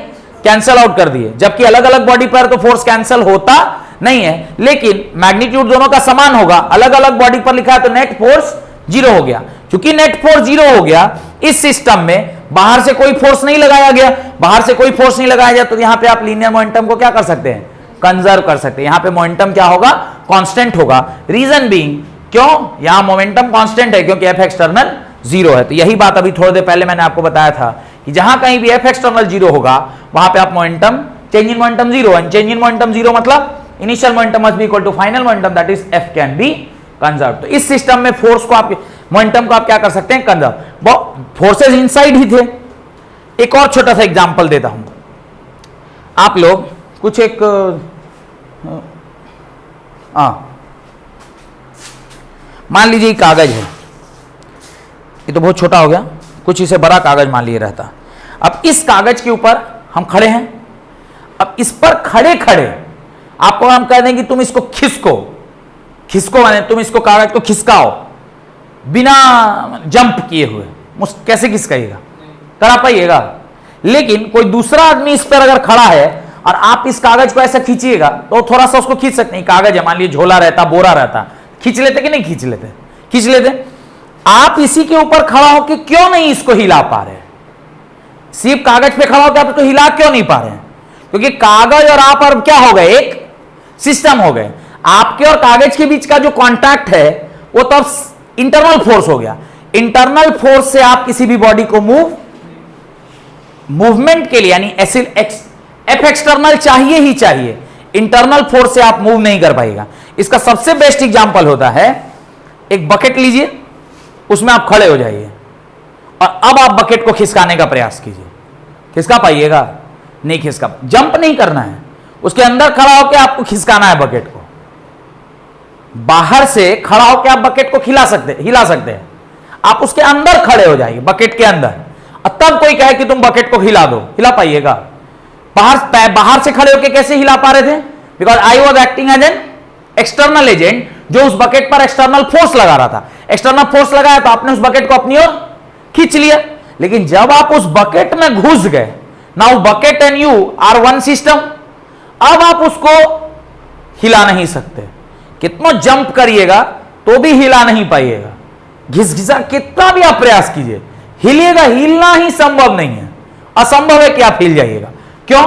कैंसल आउट कर दिए। जबकि अलग अलग बॉडी पर तो फोर्स कैंसल होता नहीं है, लेकिन मैग्नीट्यूड दोनों का समान होगा। अलग अलग बॉडी पर लिखा है तो नेट फोर्स जीरो हो गया। क्योंकि नेट फोर्स जीरो हो गया, इस सिस्टम में बाहर से कोई फोर्स नहीं लगाया गया। बाहर से कोई फोर्स नहीं लगाया गया तो यहां पे आप लीनियर मोमेंटम को क्या कर सकते हैं? कंजर्व कर सकते हैं। यहां पे मोमेंटम क्या होगा? कांस्टेंट होगा। रीजन बीइंग, क्यों? यहां मोमेंटम कांस्टेंट है क्योंकि एफ एक्सटर्नल जीरो है। तो यही बात अभी थोड़ी देर पहले मैंने आपको बताया था कि जहां कहीं भी एफ एक्सटर्नल जीरो होगा वहां पे आप momentum, change in momentum zero, and change in momentum zero मतलब initial momentum must be equal to final momentum, that is F can be conserve. तो इस सिस्टम में फोर्स को आप, मोमेंटम को आप क्या कर सकते हैं? कंजर्व। फोर्सेस इनसाइड ही थे। एक और छोटा सा एग्जांपल देता हूं। आप लोग कुछ एक मान लीजिए कागज है, ये तो बहुत छोटा हो गया, कुछ इसे बड़ा कागज मान लिए रहता। अब इस कागज के ऊपर हम खड़े हैं। अब इस पर खड़े खड़े आपको हम कह दें कि तुम इसको खिसको, खिसको माने तुम इसको कागज को खिसकाओ बिना जंप किए हुए। कैसे खिसकाइएगा? करा पाइएगा? लेकिन कोई दूसरा आदमी इस पर अगर खड़ा है और आप इस कागज को ऐसा खींचिएगा तो थोड़ा सा उसको खींच सकते हैं। कागज है, मान लीजिए झोला रहता, बोरा रहता, खींच लेते कि नहीं खींच लेते? खींच लेते। आप इसी के ऊपर खड़ा होकर क्यों नहीं इसको हिला पा रहे? सिर्फ कागज पे खड़ा होकर आप इसको हिला क्यों नहीं पा रहे हैं? क्योंकि कागज और आप और क्या हो गए? एक सिस्टम हो गए। आपके और कागज के बीच का जो कांटेक्ट है वो तो इंटरनल फोर्स हो गया। इंटरनल फोर्स से आप किसी भी बॉडी को मूवमेंट के लिए, यानी एफ एक्सटर्नल चाहिए ही चाहिए, इंटरनल फोर्स से आप मूव नहीं कर पाएगा। इसका सबसे बेस्ट एग्जांपल होता है, एक बकेट लीजिए, उसमें आप खड़े हो जाइए और अब आप बकेट को खिसकाने का प्रयास कीजिए। खिसका पाइएगा? नहीं खिसका। जंप नहीं करना है, उसके अंदर खड़ा होकर आपको खिसकाना है बकेट को। बाहर से खड़ा होकर आप बकेट को हिला सकते हैं। आप उसके अंदर खड़े हो जाइए, बकेट के अंदर, और तब कोई कहे कि तुम बकेट को हिला दो, हिला पाइएगा? बाहर से खड़े होकर कैसे हिला पा रहे थे? Because I was acting as an external agent जो उस बकेट पर एक्सटर्नल फोर्स लगा रहा था। एक्सटर्नल फोर्स लगाया तो आपने उस बकेट को अपनी ओर खींच लिया। लेकिन जब आप उस बकेट में घुस गए, now bucket and you are one system, अब आप उसको हिला नहीं सकते। कितना जंप करिएगा तो भी हिला नहीं पाइएगा। घिसघिसा कितना भी आप प्रयास कीजिए, हिलिएगा, हिलना ही संभव नहीं है। असंभव है कि आप हिल जाइएगा। क्यों?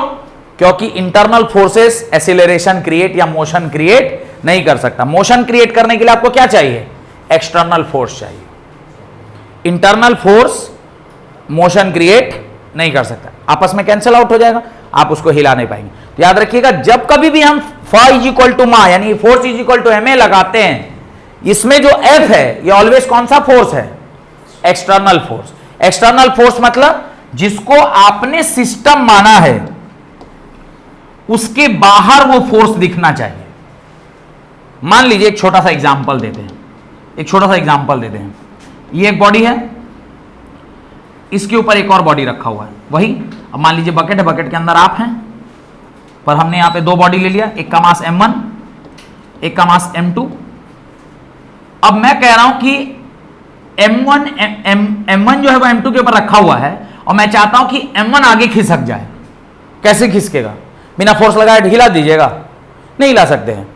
क्योंकि इंटरनल फोर्सेस एक्सीलरेशन क्रिएट या मोशन क्रिएट नहीं कर सकता। मोशन क्रिएट करने के लिए आपको क्या चाहिए? एक्सटर्नल फोर्स चाहिए। इंटरनल फोर्स मोशन क्रिएट नहीं कर सकता, आपस में कैंसिल आउट हो जाएगा, आप उसको हिला नहीं पाएंगे। तो याद रखिएगा, जब कभी भी हम F is equal to m a यानी force is equal to ma लगाते हैं, इसमें जो F है ये ऑलवेज कौन सा फोर्स है? External force. एक्सटर्नल फोर्स मतलब जिसको आपने सिस्टम माना है उसके बाहर वो फोर्स दिखना चाहिए। मान लीजिए एक छोटा सा एग्जांपल देते हैं, ये एक बॉडी है, इसके ऊपर एक और बॉडी रखा हुआ है, वही। अब मान लीजिए बकेट है, बकेट के अंदर आप हैं, पर हमने यहां पे दो बॉडी ले लिया, एक का मास m1, एक का मास m2। अब मैं कह रहा हूं कि m1 जो है वो m2 के ऊपर रखा हुआ है और मैं चाहता हूं कि m1 आगे खिसक जाए। कैसे खिसकेगा? बिना फोर्स लगाए हिला दीजिएगा? नहीं हिला सकते हैं।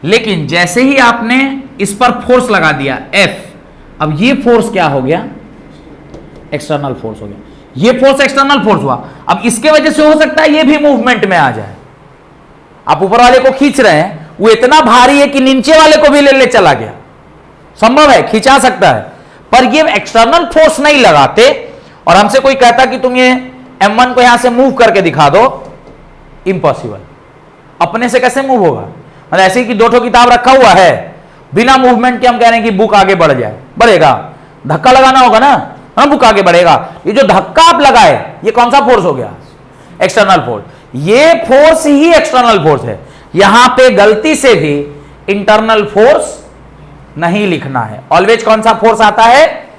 लेकिन जैसे ही आपने इस पर फोर्स लगा दिया F, अब ये फोर्स क्या हो गया? एक्सटर्नल फोर्स हो गया। ये फोर्स एक्सटर्नल फोर्स हुआ। अब इसके वजह से हो सकता है ये भी मूवमेंट में आ जाए। आप ऊपर वाले को खींच रहे हैं, वो इतना भारी है कि नीचे वाले को भी ले चला गया, संभव है, खिंचा सकता है, पर ये एक्सटर्नल फोर्स नहीं लगाते। और हमसे कोई कहता कि तुम ये M1 को यहां से मूव करके दिखा दो, इम्पॉसिबल। अपने से कैसे मूव होगा? मतलब ऐसे ही कि दो ठो किताब रखा हुआ है, बिना मूवमेंट के हम कह रहे हैं कि बुक आगे बढ़ जाए, बढ़ेगा? धक्का लगाना होगा ना, हाँ बुक आगे बढ़ेगा। ये जो धक्का आप लगाए, ये कौन सा फोर्स हो गया? External force. ये फोर्स ही एक्सटर्नल फोर्स है। यहां पे गलती से भी इंटरनल फोर्स नहीं लिखना है। ऑलवेज कौन सा फोर्स आता है?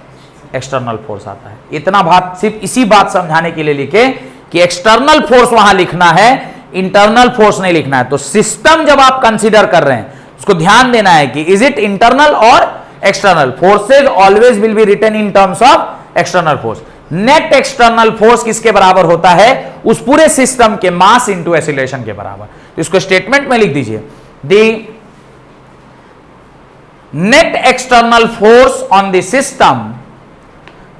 एक्सटर्नल फोर्स आता है। इतना बात सिर्फ इसी बात समझाने के लिए लिखे कि एक्सटर्नल फोर्स वहां लिखना है, इंटरनल फोर्स नहीं लिखना है। तो सिस्टम जब आप कंसीडर कर रहे हैं, उसको ध्यान देना है कि इज इट इंटरनल और external. Forces always will be written in terms of external force. Net external force किसके बराबर होता है? उस पूरे सिस्टम के मास इंटू एक्सीलरेशन के बराबर। तो इसको स्टेटमेंट में लिख दीजिए, the net external force on the system,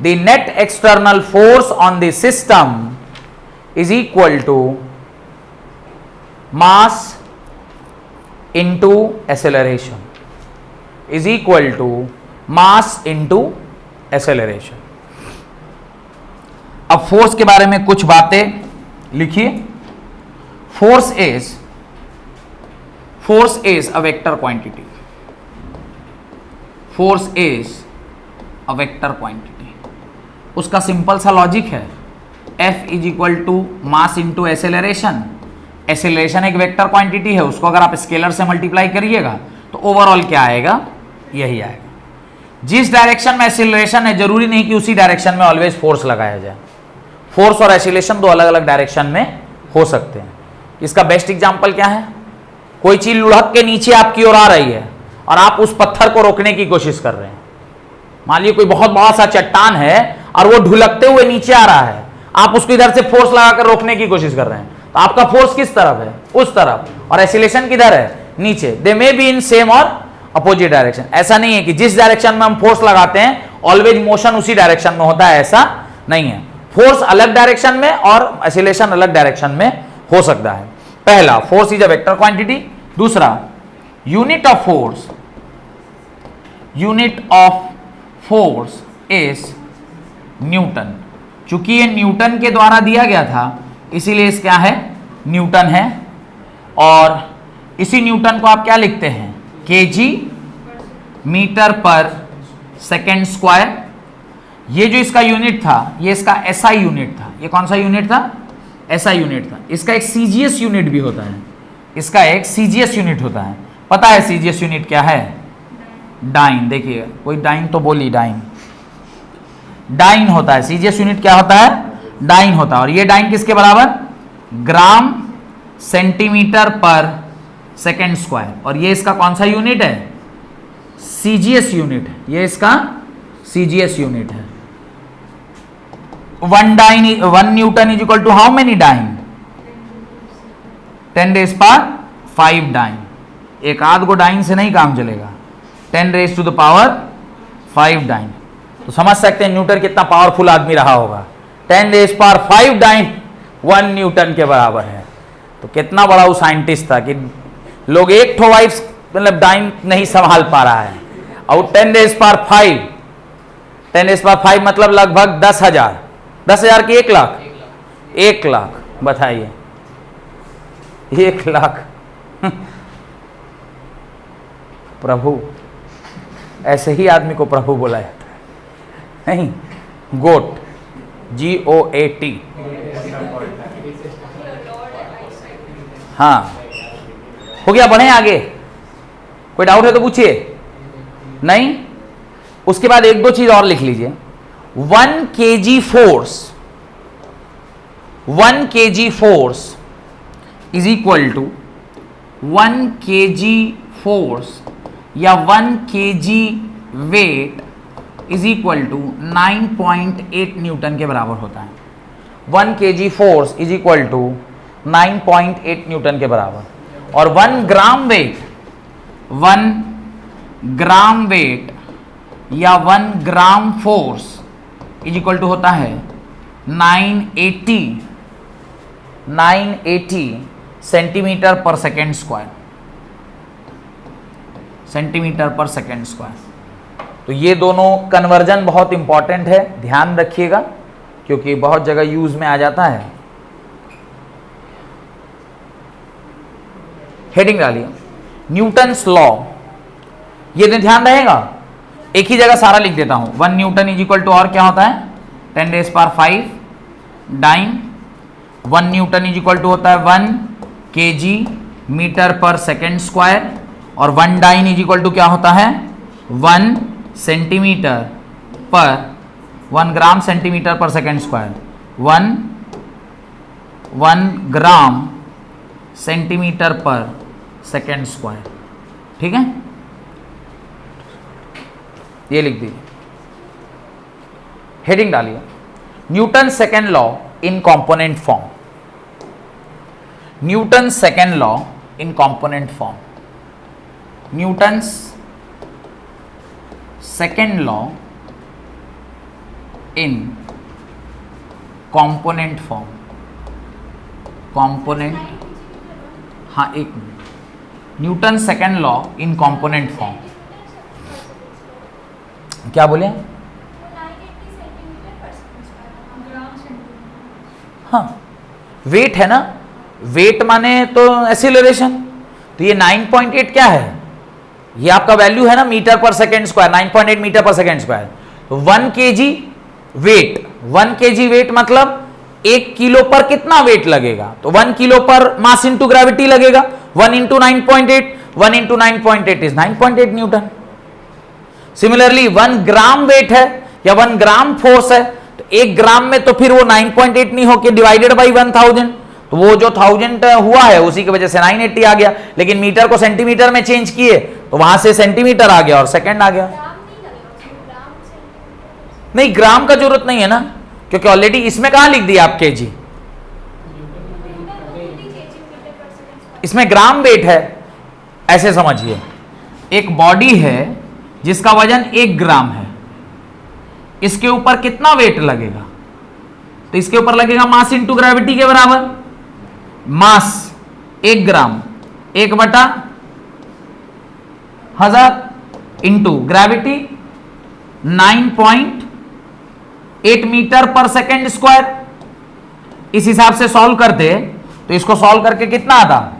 the net external force on the system is equal to mass into acceleration, is equal to mass into acceleration। अब फोर्स के बारे में कुछ बातें लिखिए। Force is a vector quantity, force is a vector quantity. उसका सिंपल सा लॉजिक है, F is equal to mass into acceleration. Acceleration एक वेक्टर क्वांटिटी है, उसको अगर आप स्केलर से मल्टीप्लाई करिएगा तो ओवरऑल क्या आएगा? यही आएगा। जिस डायरेक्शन में एसेलरेशन है, जरूरी नहीं कि उसी डायरेक्शन में ऑलवेज फोर्स लगाया जाए। फोर्स और एसेलरेशन दो अलग अलग डायरेक्शन में हो सकते हैं। इसका बेस्ट एग्जाम्पल क्या है? कोई चीज लुढ़क के नीचे आपकी ओर आ रही है और आप उस पत्थर को रोकने की कोशिश कर रहे हैं। मान लीजिए कोई बहुत बड़ा सा चट्टान है और वो ढुलकते हुए नीचे आ रहा है, आप उसको इधर से फोर्स लगाकर रोकने की कोशिश कर रहे हैं, तो आपका फोर्स किस तरफ है? उस तरफ। और एक्सीलरेशन किधर है? नीचे। दे मे बी इन सेम और अपोजिट डायरेक्शन। ऐसा नहीं है कि जिस डायरेक्शन में हम फोर्स लगाते हैं ऑलवेज मोशन उसी डायरेक्शन में होता है, ऐसा नहीं है। फोर्स अलग डायरेक्शन में और एक्सीलरेशन अलग डायरेक्शन में हो सकता है। पहला, force is a vector quantity. दूसरा, unit of force is newton. चूंकि ये न्यूटन के द्वारा दिया गया था, इसीलिए इस क्या है? न्यूटन है। और इसी न्यूटन को आप क्या लिखते हैं? KG metre per second square. ये जो इसका यूनिट था, ये इसका एसआई यूनिट था। ये कौन सा यूनिट था? एसआई यूनिट था। इसका एक सीजीएस यूनिट भी होता है, इसका एक सीजीएस यूनिट होता है। पता है सीजीएस यूनिट क्या है? डाइन। देखिए कोई डाइन तो बोली, डाइन होता है। सीजीएस यूनिट क्या होता है? डाइन होता है। और ये डाइन किसके बराबर? Gram centimetre per second square. और ये इसका कौन सा यूनिट है? सीजीएस यूनिट है। ये इसका सीजीएस यूनिट है। 1 newton is equal to how many dyne? 10⁵ dyne. एक आध को डाइन से नहीं काम चलेगा, 10⁵ डाइन। तो समझ सकते हैं न्यूटन कितना पावरफुल आदमी रहा होगा। 10⁵ डाइन 1 न्यूटन के बराबर है। तो कितना बड़ा वो साइंटिस्ट था कि लोग एक ठो वाइफ मतलब डाइन नहीं संभाल पा रहा है। और 10⁵ मतलब लगभग 10,000। 10,000 की 1 लाख? 1 लाख। बताइए 1 लाख। प्रभु, ऐसे ही आदमी को प्रभु बोला जाता है, नहीं? गोट, GOAT। हाँ, हो गया। बढ़े आगे? कोई डाउट है तो पूछिए। नहीं? उसके बाद एक दो चीज और लिख लीजिए। 1 kg force is equal to 1 kg force या 1 kg weight is equal to 9.8 newton के बराबर होता है। 1 kg force is equal to 9.8 newton के बराबर। और 1 ग्राम वेट या 1 gram force is equal to होता है 980 centimetre per second square. Centimetre per second square. तो ये दोनों कन्वर्जन बहुत इंपॉर्टेंट है, ध्यान रखिएगा क्योंकि बहुत जगह यूज में आ जाता है। हेडिंग डालिए न्यूटन्स लॉ, ये तो ध्यान रहेगा, एक ही जगह सारा लिख देता हूं। 1 न्यूटन इज इक्वल टू और क्या होता है 10⁵ dyne. 1 newton is equal to होता है 1 kg metre per second square, और 1 डाइन इज इक्वल टू क्या होता है 1 सेंटीमीटर पर 1 gram centimetre per second square, 1 gram centimetre per second square. ठीक है, ये लिख दीजिए। हेडिंग डालिए Newton second law in component form. Newton second law in component form. Newton's second law in component form. Component, हाँ एक minute, Newton second law in component form. क्या बोले? हाँ वेट है ना, वेट माने तो एक्सीलरेशन, तो ये 9.8 क्या है, ये आपका वैल्यू है ना metre per second square, 9.8 metre per second square. तो 1 kg वेट, 1 kg वेट मतलब 1 किलो पर कितना वेट लगेगा, तो 1 किलो पर मास इंटू ग्रेविटी लगेगा, 1 into 9.8, 1 into 9.8 is 9.8 Newton. Similarly 1 gram wait है या 1 ग्राम फोर्स है, तो 1 ग्राम में तो फिर वो 9.8 नहीं होके डिवाइडेड बाई 1000, तो वो जो 1000 हुआ है उसी की वजह से 980 आ गया, लेकिन मीटर को सेंटीमीटर में चेंज किए तो वहां से सेंटीमीटर आ गया और सेकंड आ गया। नहीं ग्राम का जरूरत नहीं है ना, क्योंकि ऑलरेडी इसमें कहां लिख दिया आप केजी, इसमें ग्राम वेट है। ऐसे समझिए एक बॉडी है जिसका वजन 1 ग्राम है, इसके ऊपर कितना वेट लगेगा, तो इसके ऊपर लगेगा मास इंटू ग्रेविटी के बराबर। मास 1 ग्राम 1/1000 into gravity 9.8 metre per second square. इस हिसाब से सॉल्व करते तो इसको सॉल्व करके कितना आता,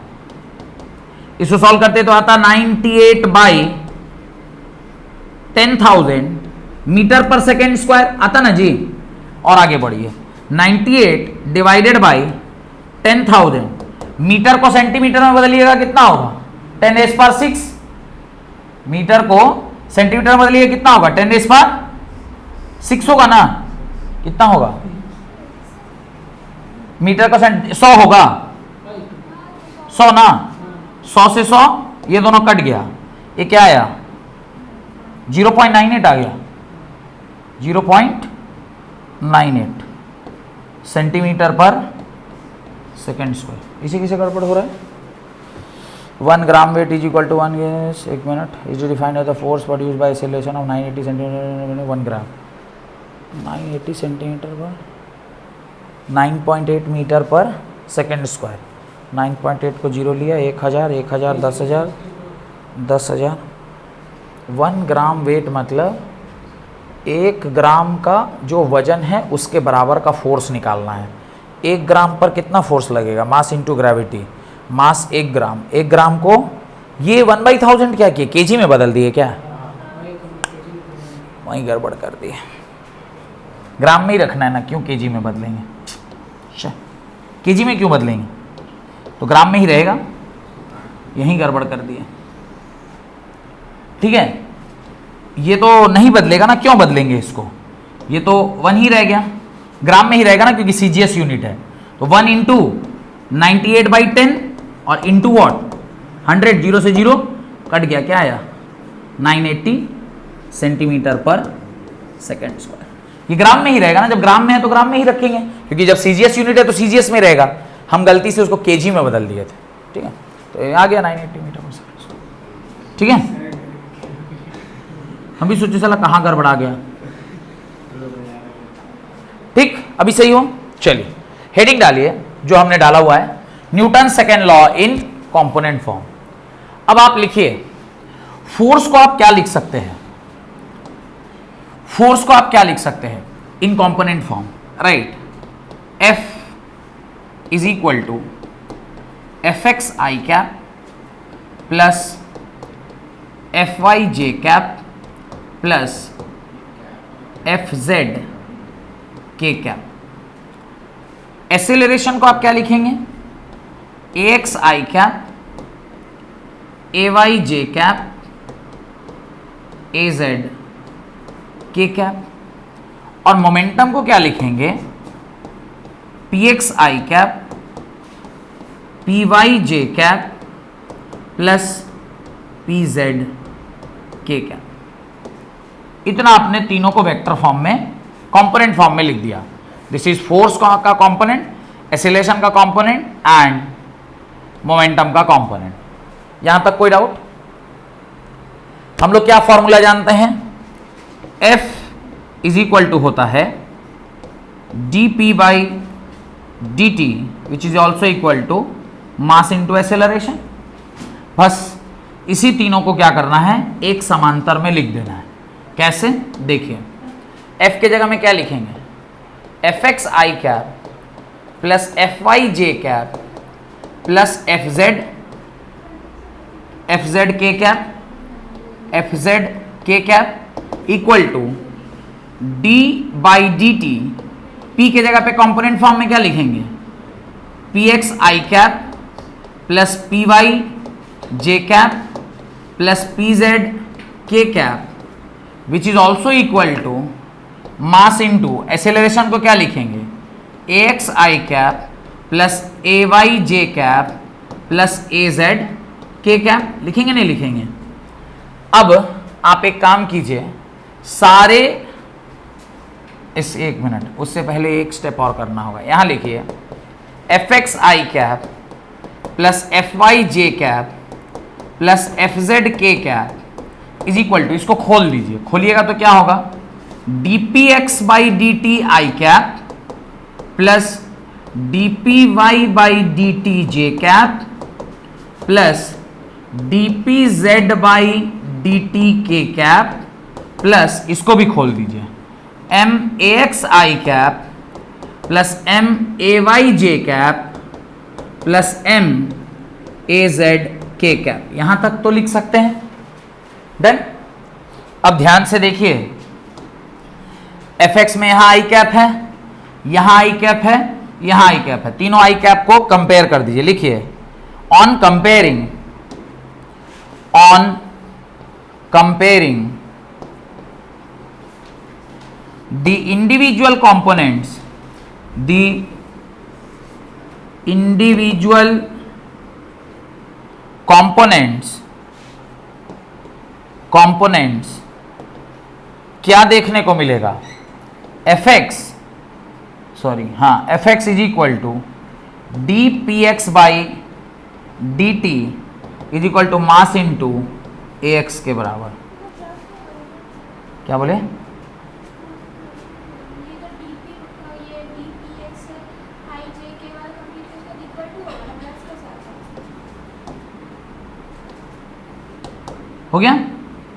इसको सॉल्व करते तो आता 98/10,000 मीटर पर सेकेंड स्क्वायर आता ना जी। और आगे बढ़िए 98 डिवाइडेड बाई 10,000, मीटर को सेंटीमीटर में बदलिएगा कितना होगा 10⁶। मीटर को सेंटीमीटर में बदलिएगा कितना होगा 10⁶ होगा ना, कितना होगा मीटर का 100 होगा, 100 ना, 100 से 100 ये दोनों कट गया, ये क्या आया 0.98 आ गया, 0.98 सेंटीमीटर पर सेकेंड स्क्वायर। इसी किसी गड़बड़ हो रहा है। 1 gram weight is equal to 1 एक minute is defined as the force produced by acceleration of 980 centimetre 1 gram. 980 centimetre per 9.8 metre per second square. 9.8 को 0 लिया, 1000 1000 10,000 10,000। 1 ग्राम वेट मतलब 1 ग्राम का जो वजन है उसके बराबर का फोर्स निकालना है। 1 ग्राम पर कितना फोर्स लगेगा, मास इंटू ग्रेविटी, मास 1 ग्राम। 1 ग्राम को ये 1/1000 क्या किए, केजी में बदल दिए क्या, वहीं गड़बड़ कर दिए। ग्राम में ही रखना है ना, क्यों केजी में बदलेंगे, केजी में क्यों बदलेंगे, तो ग्राम में ही रहेगा, यहीं गड़बड़ कर दिए। ठीक है, ये तो नहीं बदलेगा ना, क्यों बदलेंगे इसको, ये तो 1 ही रह गया, ग्राम में ही रहेगा ना क्योंकि सीजीएस यूनिट है। तो 1 इंटू 98/10 और इंटू वॉट 100, 0 से 0 कट गया, क्या आया 980 सेंटीमीटर पर सेकेंड स्क्वायर। ये ग्राम में ही रहेगा ना, जब ग्राम में है तो ग्राम में ही रखेंगे, क्योंकि जब सीजीएस यूनिट है तो सीजीएस में रहेगा। हम गलती से उसको केजी में बदल दिए थे। ठीक है, तो ये आ गया 980 मीटर पर सेकेंड। ठीक है, हम भी सोचे साला कहाँ गड़बड़ा गया। ठीक, अभी सही हो। चलिए हेडिंग डालिए जो हमने डाला हुआ है, Newton second law in component form. अब आप लिखिए फोर्स को आप क्या लिख सकते हैं, फोर्स को आप क्या लिख सकते हैं in component form, right. F is equal to Fx i cap plus Fy j cap plus Fz k cap. Acceleration को आप क्या लिखेंगे, Ax i cap, Ay j cap, Az k cap. और मोमेंटम को क्या लिखेंगे, Px i cap, Py j cap plus Pz k cap. इतना आपने तीनों को वेक्टर फॉर्म में, कंपोनेंट फॉर्म में लिख दिया। दिस इज फोर्स का कंपोनेंट, एक्सेलरेशन का कंपोनेंट एंड मोमेंटम का कंपोनेंट। यहां तक कोई डाउट? हम लोग क्या फॉर्मूला जानते हैं, F इज इक्वल टू होता है dp by dt which is also equal to mass into acceleration. बस इसी तीनों को क्या करना है, एक समांतर में लिख देना है। कैसे, देखिए F के जगह में क्या लिखेंगे, Fx i cap plus Fy j cap plus Fz k cap, Fz k cap equal to d by d t. P के जगह पे कंपोनेंट फॉर्म में क्या लिखेंगे, Px i cap plus Py j cap plus Pz k cap which is also equal to mass into acceleration को क्या लिखेंगे, Ax i cap plus Ay j cap plus Az k cap. लिखेंगे नहीं लिखेंगे? अब आप एक काम कीजिए, सारे एक मिनट, उससे पहले एक स्टेप और करना होगा। यहां लिखिए Fx i cap plus Fy j cap plus Fz k cap is equal to, इसको खोल दीजिए, खोलिएगा तो क्या होगा, dpx by d t i cap plus dpy by d t j cap plus dpz by d t k cap plus, इसको भी खोल दीजिए, max i cap plus may j cap plus mazk cap. यहां तक तो लिख सकते हैं, डन। अब ध्यान से देखिए, fx में यहां i कैप है, यहां i कैप है, यहां i कैप है, तीनों i कैप को कंपेयर कर दीजिए। लिखिए on comparing the individual components क्या देखने को मिलेगा, fx is equal to dpx by d t is equal to mass into ax के बराबर। क्या बोले, हो गया,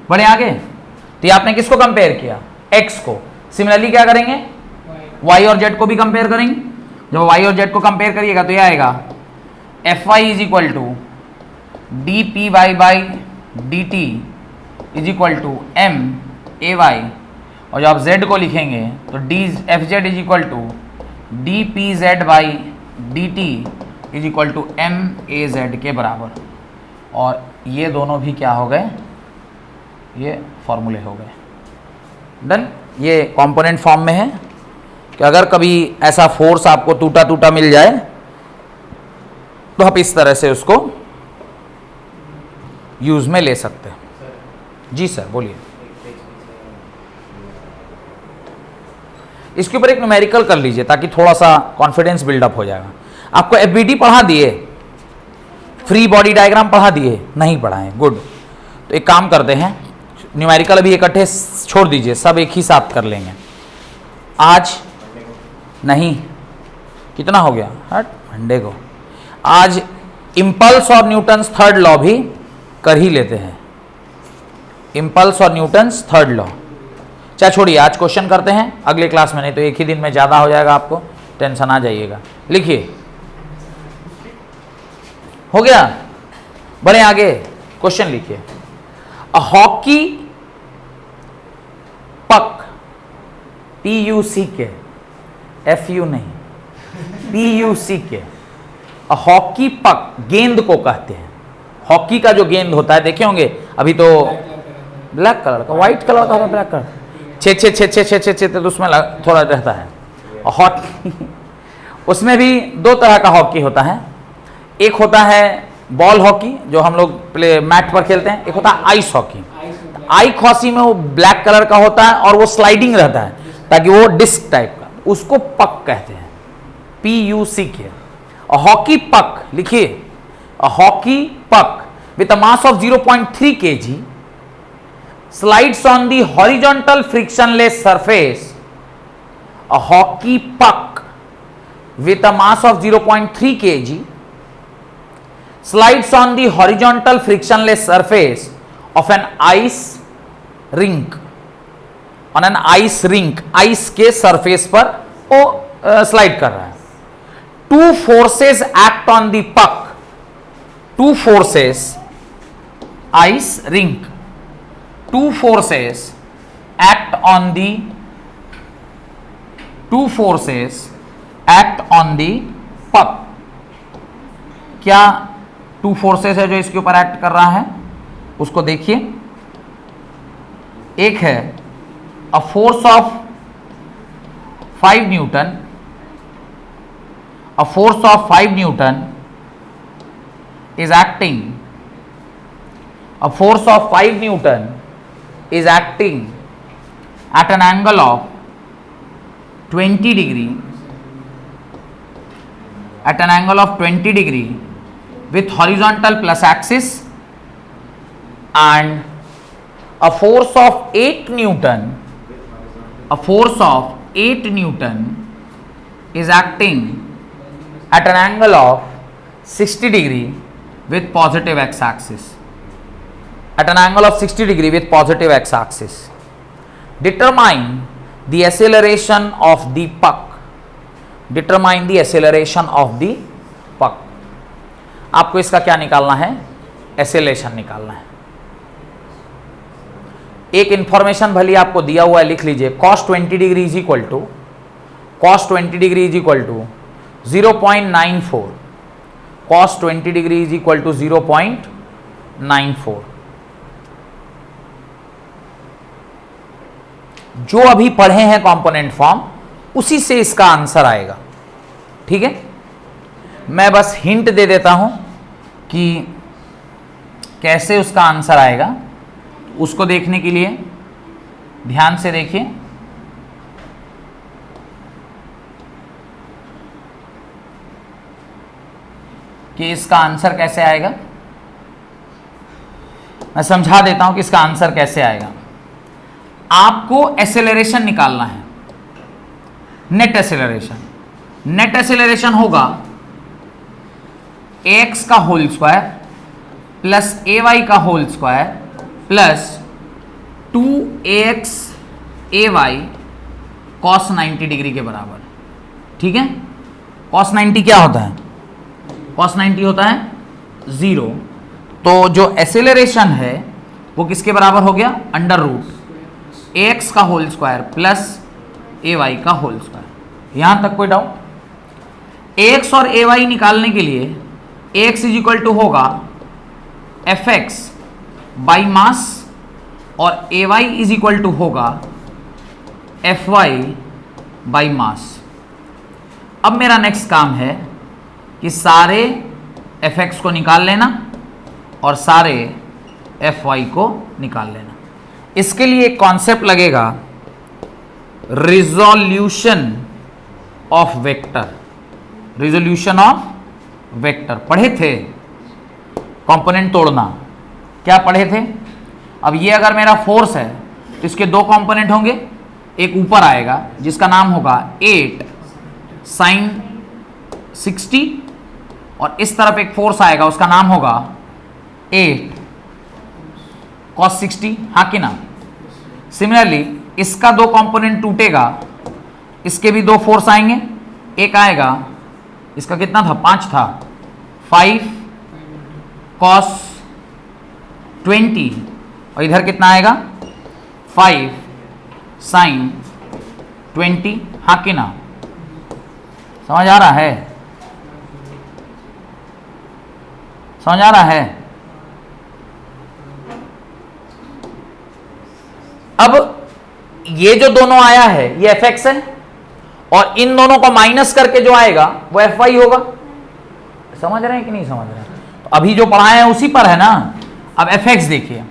बड़े आगे। तो ये आपने किसको कंपेयर किया, x को। सिमिलरली क्या करेंगे, y और z को भी कंपेयर करेंगे। जब y और z को कंपेयर करिएगा तो ये आएगा Fy is equal to dpy by d t is equal to may, और जब आप z को लिखेंगे तो Fz is equal to dpz by d t is equal to maz के बराबर। और ये दोनों भी क्या हो गए, ये फॉर्मूले हो गए, डन। ये कंपोनेंट फॉर्म में है कि अगर कभी ऐसा फोर्स आपको टूटा टूटा मिल जाए तो आप इस तरह से उसको यूज में ले सकते हैं। जी सर बोलिए। इसके ऊपर एक न्यूमेरिकल कर लीजिए ताकि थोड़ा सा कॉन्फिडेंस बिल्डअप हो जाएगा। आपको एफबीडी पढ़ा दिए, फ्री बॉडी डायग्राम पढ़ा दिए, नहीं पढ़ाए, गुड। तो एक काम करते हैं, न्यूमेरिकल अभी इकट्ठे छोड़ दीजिए, सब एक ही साथ कर लेंगे आज। नहीं, कितना हो गया, हट मंडे को। आज इम्पल्स और न्यूटन्स थर्ड लॉ भी कर ही लेते हैं। इम्पल्स और न्यूटन्स थर्ड लॉ। चाहे छोड़िए, आज क्वेश्चन करते हैं, अगले क्लास में, नहीं तो एक ही दिन में ज़्यादा हो जाएगा, आपको टेंशन आ जाइएगा। लिखिए, हो गया, बढ़े आगे, क्वेश्चन लिखिए। अ हॉकी पक, PUCK, FU नहीं, PUCK, अ हॉकी पक गेंद को कहते हैं। हॉकी का जो गेंद होता है, देखे होंगे अभी तो ब्लैक कलर का, व्हाइट कलर का, ब्लैक कलर, छे तो उसमें थोड़ा रहता है। हॉकी उसमें भी दो तरह का हॉकी होता है, एक होता है बॉल हॉकी जो हम लोग प्ले मैट पर खेलते हैं, एक होता है आइस हॉकी। आइस हॉकी में वो ब्लैक कलर का होता है और वो स्लाइडिंग रहता है ताकि वो डिस्क टाइप का, उसको पक कहते हैं, PUCK। हॉकी पक लिखिए, हॉकी पक with a mass of 0.3 kg slides on the horizontal frictionless surface. A hockey puck with a mass of 0.3 kg slides on the horizontal frictionless surface of an ice rink. On an ice rink, ice के surface पर वो slide कर रहा है। Two forces act on the puck. Two forces, ice rink. Two forces act on the puck. क्या टू फोर्सेस है जो इसके ऊपर एक्ट कर रहा है, उसको देखिए। एक है a force of 5 Newton, a force of 5 Newton is acting, a force of 5 Newton is acting at an angle of 20 degree, at an angle of 20 degree with horizontal plus axis, and a force of 8 Newton, a force of 8 Newton is acting at an angle of 60 degree with positive x-axis, at an angle of 60 degree with positive x-axis. Determine the acceleration of the puck. Determine the acceleration of the puck. आपको इसका क्या निकालना है, एक्सेलरेशन निकालना है। एक इंफॉर्मेशन भली आपको दिया हुआ है, लिख लीजिए। cos 20 degree is equal to, cos 20 degree is equal to 0.94, cos 20 degree is equal to 0.94। जो अभी पढ़े हैं कंपोनेंट फॉर्म, उसी से इसका आंसर आएगा। ठीक है, मैं बस हिंट दे देता हूं कि कैसे उसका आंसर आएगा। उसको देखने के लिए ध्यान से देखिए। कि इसका आंसर कैसे आएगा, मैं समझा देता हूं कि इसका आंसर कैसे आएगा। आपको एक्सेलरेशन निकालना है, नेट एक्सेलरेशन। नेट एक्सेलरेशन होगा एक्स का होल स्क्वायर प्लस AY का whole square plus 2AX AY cos 90 degree के बराबर। ठीक है, cos 90 क्या होता है, cos 90 होता है 0। तो जो एक्सेलरेशन है वो किसके बराबर हो गया, अंडर रूट AX का होल स्क्वायर प्लस AY का होल स्क्वायर। यहां तक कोई डाउट? AX और AY निकालने के लिए AX इज इक्वल टू होगा FX बाई मास और AY इज इक्वल टू होगा FY बाई मास। अब मेरा नेक्स्ट काम है कि सारे FX को निकाल लेना और सारे FY को निकाल लेना। इसके लिए एक कॉन्सेप्ट लगेगा, resolution of vector. Resolution of vector पढ़े थे, कंपोनेंट तोड़ना, क्या पढ़े थे? अब ये अगर मेरा फोर्स है तो इसके दो कंपोनेंट होंगे, एक ऊपर आएगा जिसका नाम होगा 8 sin 60 और इस तरफ एक फोर्स आएगा उसका नाम होगा 8 cos 60, हाँ कि ना। सिमिलरली इसका दो कंपोनेंट टूटेगा, इसके भी दो फोर्स आएंगे, एक आएगा इसका कितना था 5 था 5 cos 20 और इधर कितना आएगा 5 sin 20, हाँ कि ना। समझ आ रहा है, समझ आ रहा है। अब ये जो दोनों आया है ये fx है और इन दोनों को माइनस करके जो आएगा वो fy होगा। समझ रहे हैं कि नहीं समझ रहे हैं? तो अभी जो पढ़ाए हैं उसी पर है ना। अब fx देखिए,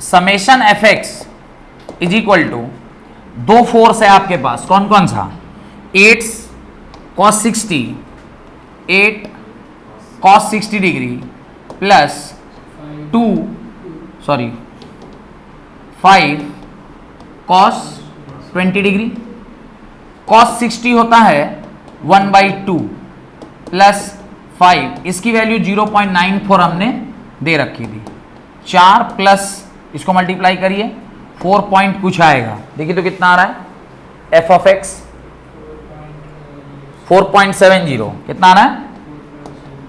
summation fx is equal to, दो फोर्स है आपके पास, कौन कौन सा, 8 cos 60, 8 cos 60 degree plus 5 cos 20 degree. cos 60 होता है 1/2 प्लस 5, इसकी वैल्यू 0.94 हमने दे रखी थी। 4 प्लस इसको मल्टीप्लाई करिए 4 पॉइंट कुछ आएगा, देखिए तो कितना आ रहा है f ऑफ x 4.70, कितना आ रहा है,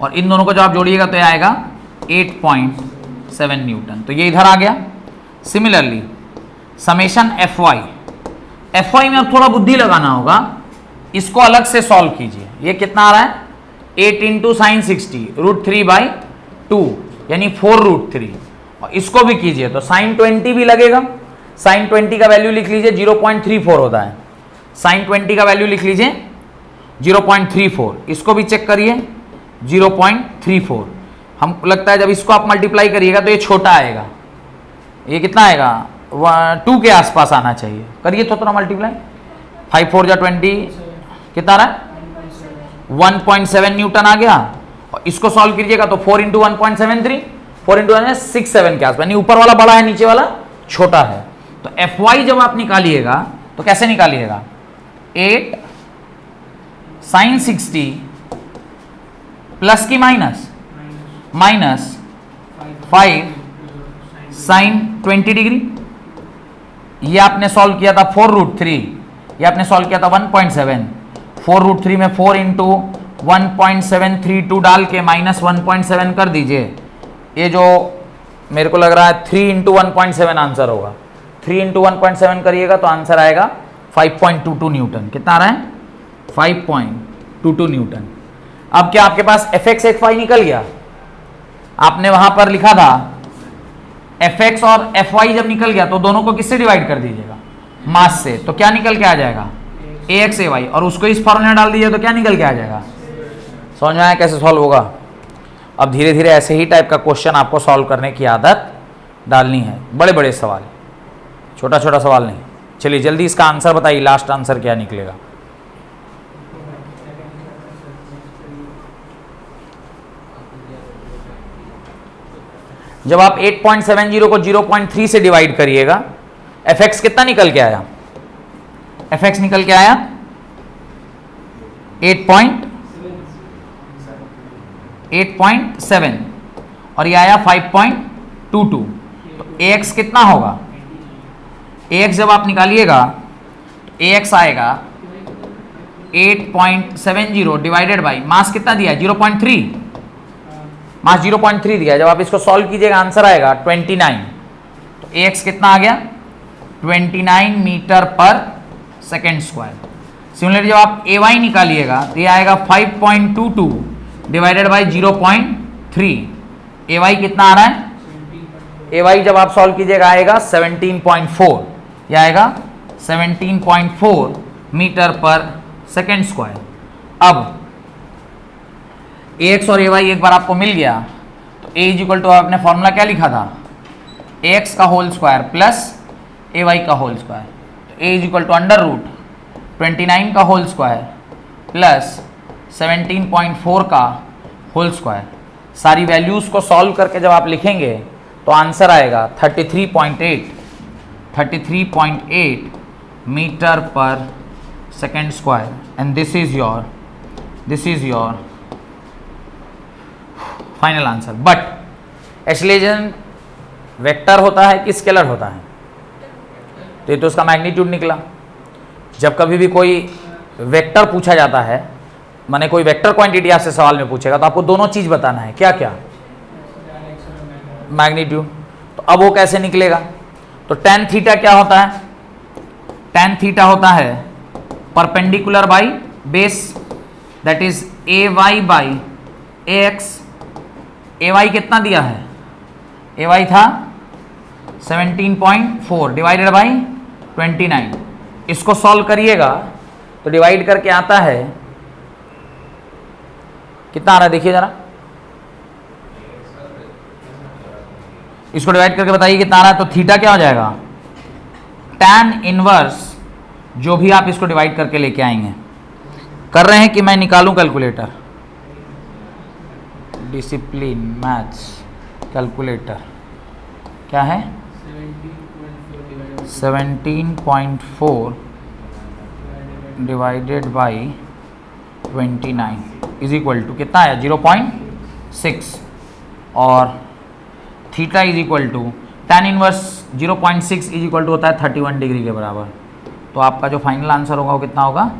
और इन दोनों को जब आप जोड़िएगा तो ये आएगा 8.7 न्यूटन। तो ये इधर आ गया। सिमिलरली समेशन fy में अब थोड़ा बुद्धि लगाना होगा, इसको अलग से सॉल्व कीजिए। ये कितना आ रहा है 8 इंटू साइन 60 √3/2 यानी 4√3, और इसको भी कीजिए तो साइन 20 भी लगेगा। साइन 20 का वैल्यू लिख लीजिए 0.34 होता है, साइन 20 का वैल्यू लिख लीजिए 0.34, इसको भी चेक करिए 0.34। हमको लगता है जब इसको आप मल्टीप्लाई करिएगा तो ये छोटा आएगा, ये कितना आएगा 2 के आसपास आना चाहिए। करिए तो थोड़ा मल्टीप्लाई, 5 4 जा 20, कितना आ रहा है 1.7 न्यूटन आ गया। और इसको सॉल्व कीजिएगा तो 4 इंटू 1.73, 4 इंटू 1.67 के आसपास, यानी ऊपर वाला बड़ा है नीचे वाला छोटा है। तो fy जब आप निकालिएगा तो कैसे निकालिएगा, 8 साइन 60 प्लस की माइनस 5 साइन 20 डिग्री। ये आपने सॉल्व किया था 4√3, ये आपने सॉल्व किया था 1.7, 4√3 में 4 इंटू 1.732 डाल के माइनस 1.7 कर दीजिए। ये जो मेरे को लग रहा है 3 इंटू 1.7 आंसर होगा, 3 इंटू 1.7 करिएगा तो आंसर आएगा 5.22 न्यूटन। कितना आ रहा है 5.22 न्यूटन। अब क्या आपके पास fx fy निकल गया, आपने वहां पर लिखा था fx और fy जब निकल गया तो दोनों को किससे डिवाइड कर दीजिएगा, मास से, तो क्या निकल के आ जाएगा ax ay, और उसको इस फॉर्मूले में डाल दीजिए तो क्या निकल के आ जाएगा। समझ में आया कैसे सॉल्व होगा। अब धीरे धीरे ऐसे ही टाइप का क्वेश्चन आपको सॉल्व करने की आदत डालनी है, बड़े बड़े सवाल, छोटा छोटा सवाल नहीं। चलिए जल्दी इसका आंसर बताइए, लास्ट आंसर क्या निकलेगा। जब आप 8.70 को 0.3 से डिवाइड करिएगा, fx कितना निकल के आया, fx निकल के आया 8.7 और ये आया 5.22। तो ax कितना होगा, ax जब आप निकालिएगा तो ax आएगा 8.70 डिवाइडेड बाई मास कितना दिया है 0.3, मास 0.3 दिया है। जब आप इसको सॉल्व कीजिएगा आंसर आएगा 29। तो ax कितना आ गया 29 metre per second square. Similarly जब आप ay निकालिएगा तो ये आएगा 5.22 डिवाइडेड बाई 0.3। ay कितना आ रहा है, ay जब आप सॉल्व कीजिएगा आएगा 17.4, यह आएगा 17.4 मीटर पर सेकेंड स्क्वायर। अब ax और ay एक बार आपको मिल गया तो a इज इक्वल टू आपने फॉर्मूला क्या लिखा था, ax का होल स्क्वायर प्लस ay का होल स्क्वायर। तो a is equal to under root 29 का होल स्क्वायर प्लस 17.4 का होल स्क्वायर। सारी वैल्यूज़ को सॉल्व करके जब आप लिखेंगे तो आंसर आएगा 33.8 metre per second square. And this is your final answer. But acceleration vector होता है कि स्केलर होता है? तो ये तो उसका मैग्नीट्यूड निकला। जब कभी भी कोई वेक्टर पूछा जाता है, माने कोई वेक्टर क्वांटिटी आपसे सवाल में पूछेगा, तो आपको दोनों चीज बताना है, क्या क्या? मैग्नीट्यूड। तो अब वो कैसे निकलेगा? तो tan थीटा क्या होता है? tan थीटा होता है perpendicular by base, that is ay by ax। ay कितना दिया है? ay था 17.4 डिवाइडेड बाई 29। इसको सॉल्व करिएगा तो डिवाइड करके आता है, कितना आ रहा है देखिए जरा, इसको डिवाइड करके बताइए कितना आ रहा है। तो थीटा क्या हो जाएगा? tan इनवर्स, जो भी आप इसको डिवाइड करके लेके आएंगे। कर रहे हैं कि मैं निकालूं कैलकुलेटर? डिसिप्लिन मैथ्स कैलकुलेटर क्या है? 17.4 divided by 29 is equal to कितना है? 0.6। और theta is equal to tan inverse 0.6 is equal to होता है 31 डिग्री के बराबर। तो आपका जो फाइनल आंसर होगा वो कितना होगा?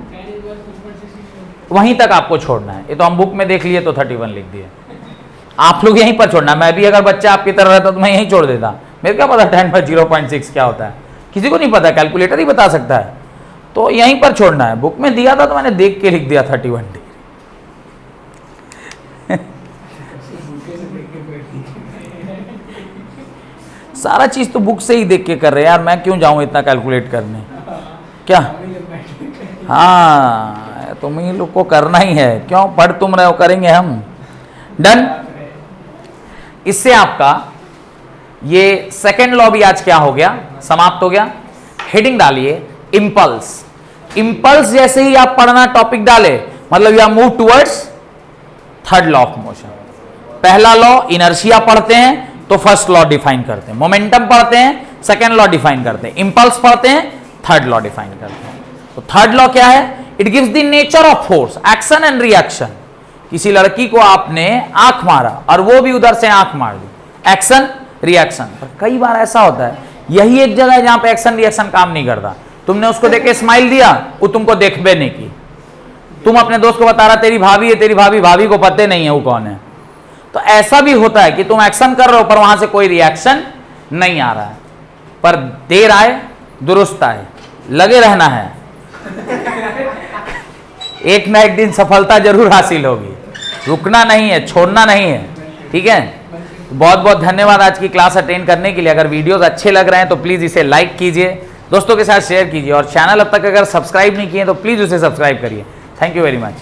वहीं तक आपको छोड़ना है। ये तो हम बुक में देख लिए तो 31 लिख दिए, आप लोग यहीं पर छोड़ना। मैं भी अगर बच्चा आपकी तरह रहता तो मैं यहीं छोड़ देता। मेरे क्या पता tan पर 0.6 क्या होता है, किसी को नहीं पता, कैलकुलेटर ही बता सकता है। तो यहीं पर छोड़ना है। बुक में दिया था तो मैंने देख के लिख दिया 31 डिग्री। सारा चीज तो बुक से ही देख के कर रहे हैं यार, मैं क्यों जाऊं इतना कैलकुलेट करने? क्या? हाँ, तुम ही लोग को करना ही है, क्यों पढ़ तुम रहे हो, करेंगे हम। डन। इससे आपका ये सेकेंड लॉ भी आज क्या हो गया? समाप्त हो गया। हेडिंग डालिए इंपल्स। इंपल्स जैसे ही आप पढ़ना टॉपिक डाले, मतलब you are move towards third law of motion. पहला लॉ इनर्शिया पढ़ते हैं तो फर्स्ट लॉ डिफाइन करते हैं, मोमेंटम पढ़ते हैं सेकेंड लॉ डिफाइन करते हैं, इंपल्स पढ़ते हैं थर्ड लॉ डिफाइन करते हैं। तो थर्ड लॉ क्या है? It gives the nature of force, action and reaction. किसी लड़की को आपने आंख मारा और वो भी उधर से आंख मार दी, एक्शन रिएक्शन। पर कई बार ऐसा होता है, यही एक जगह है जहां पे एक्शन रिएक्शन काम नहीं करता। तुमने उसको देख के स्माइल दिया, वो तुमको देखबे नहीं की। तुम अपने दोस्त को बता रहा तेरी भाभी है, तेरी भाभी को पता नहीं है वो कौन है। तो ऐसा भी होता है कि तुम एक्शन कर रहे हो पर वहां से कोई रिएक्शन नहीं आ रहा है। पर देर आए दुरुस्त आए, लगे रहना है, एक ना एक दिन सफलता जरूर हासिल होगी। रुकना नहीं है, छोड़ना नहीं है, ठीक है। बहुत बहुत धन्यवाद आज की क्लास अटेंड करने के लिए। अगर वीडियोस अच्छे लग रहे हैं तो प्लीज इसे लाइक कीजिए, दोस्तों के साथ शेयर कीजिए, और चैनल अब तक अगर सब्सक्राइब नहीं किए तो प्लीज उसे सब्सक्राइब करिए। Thank you very much.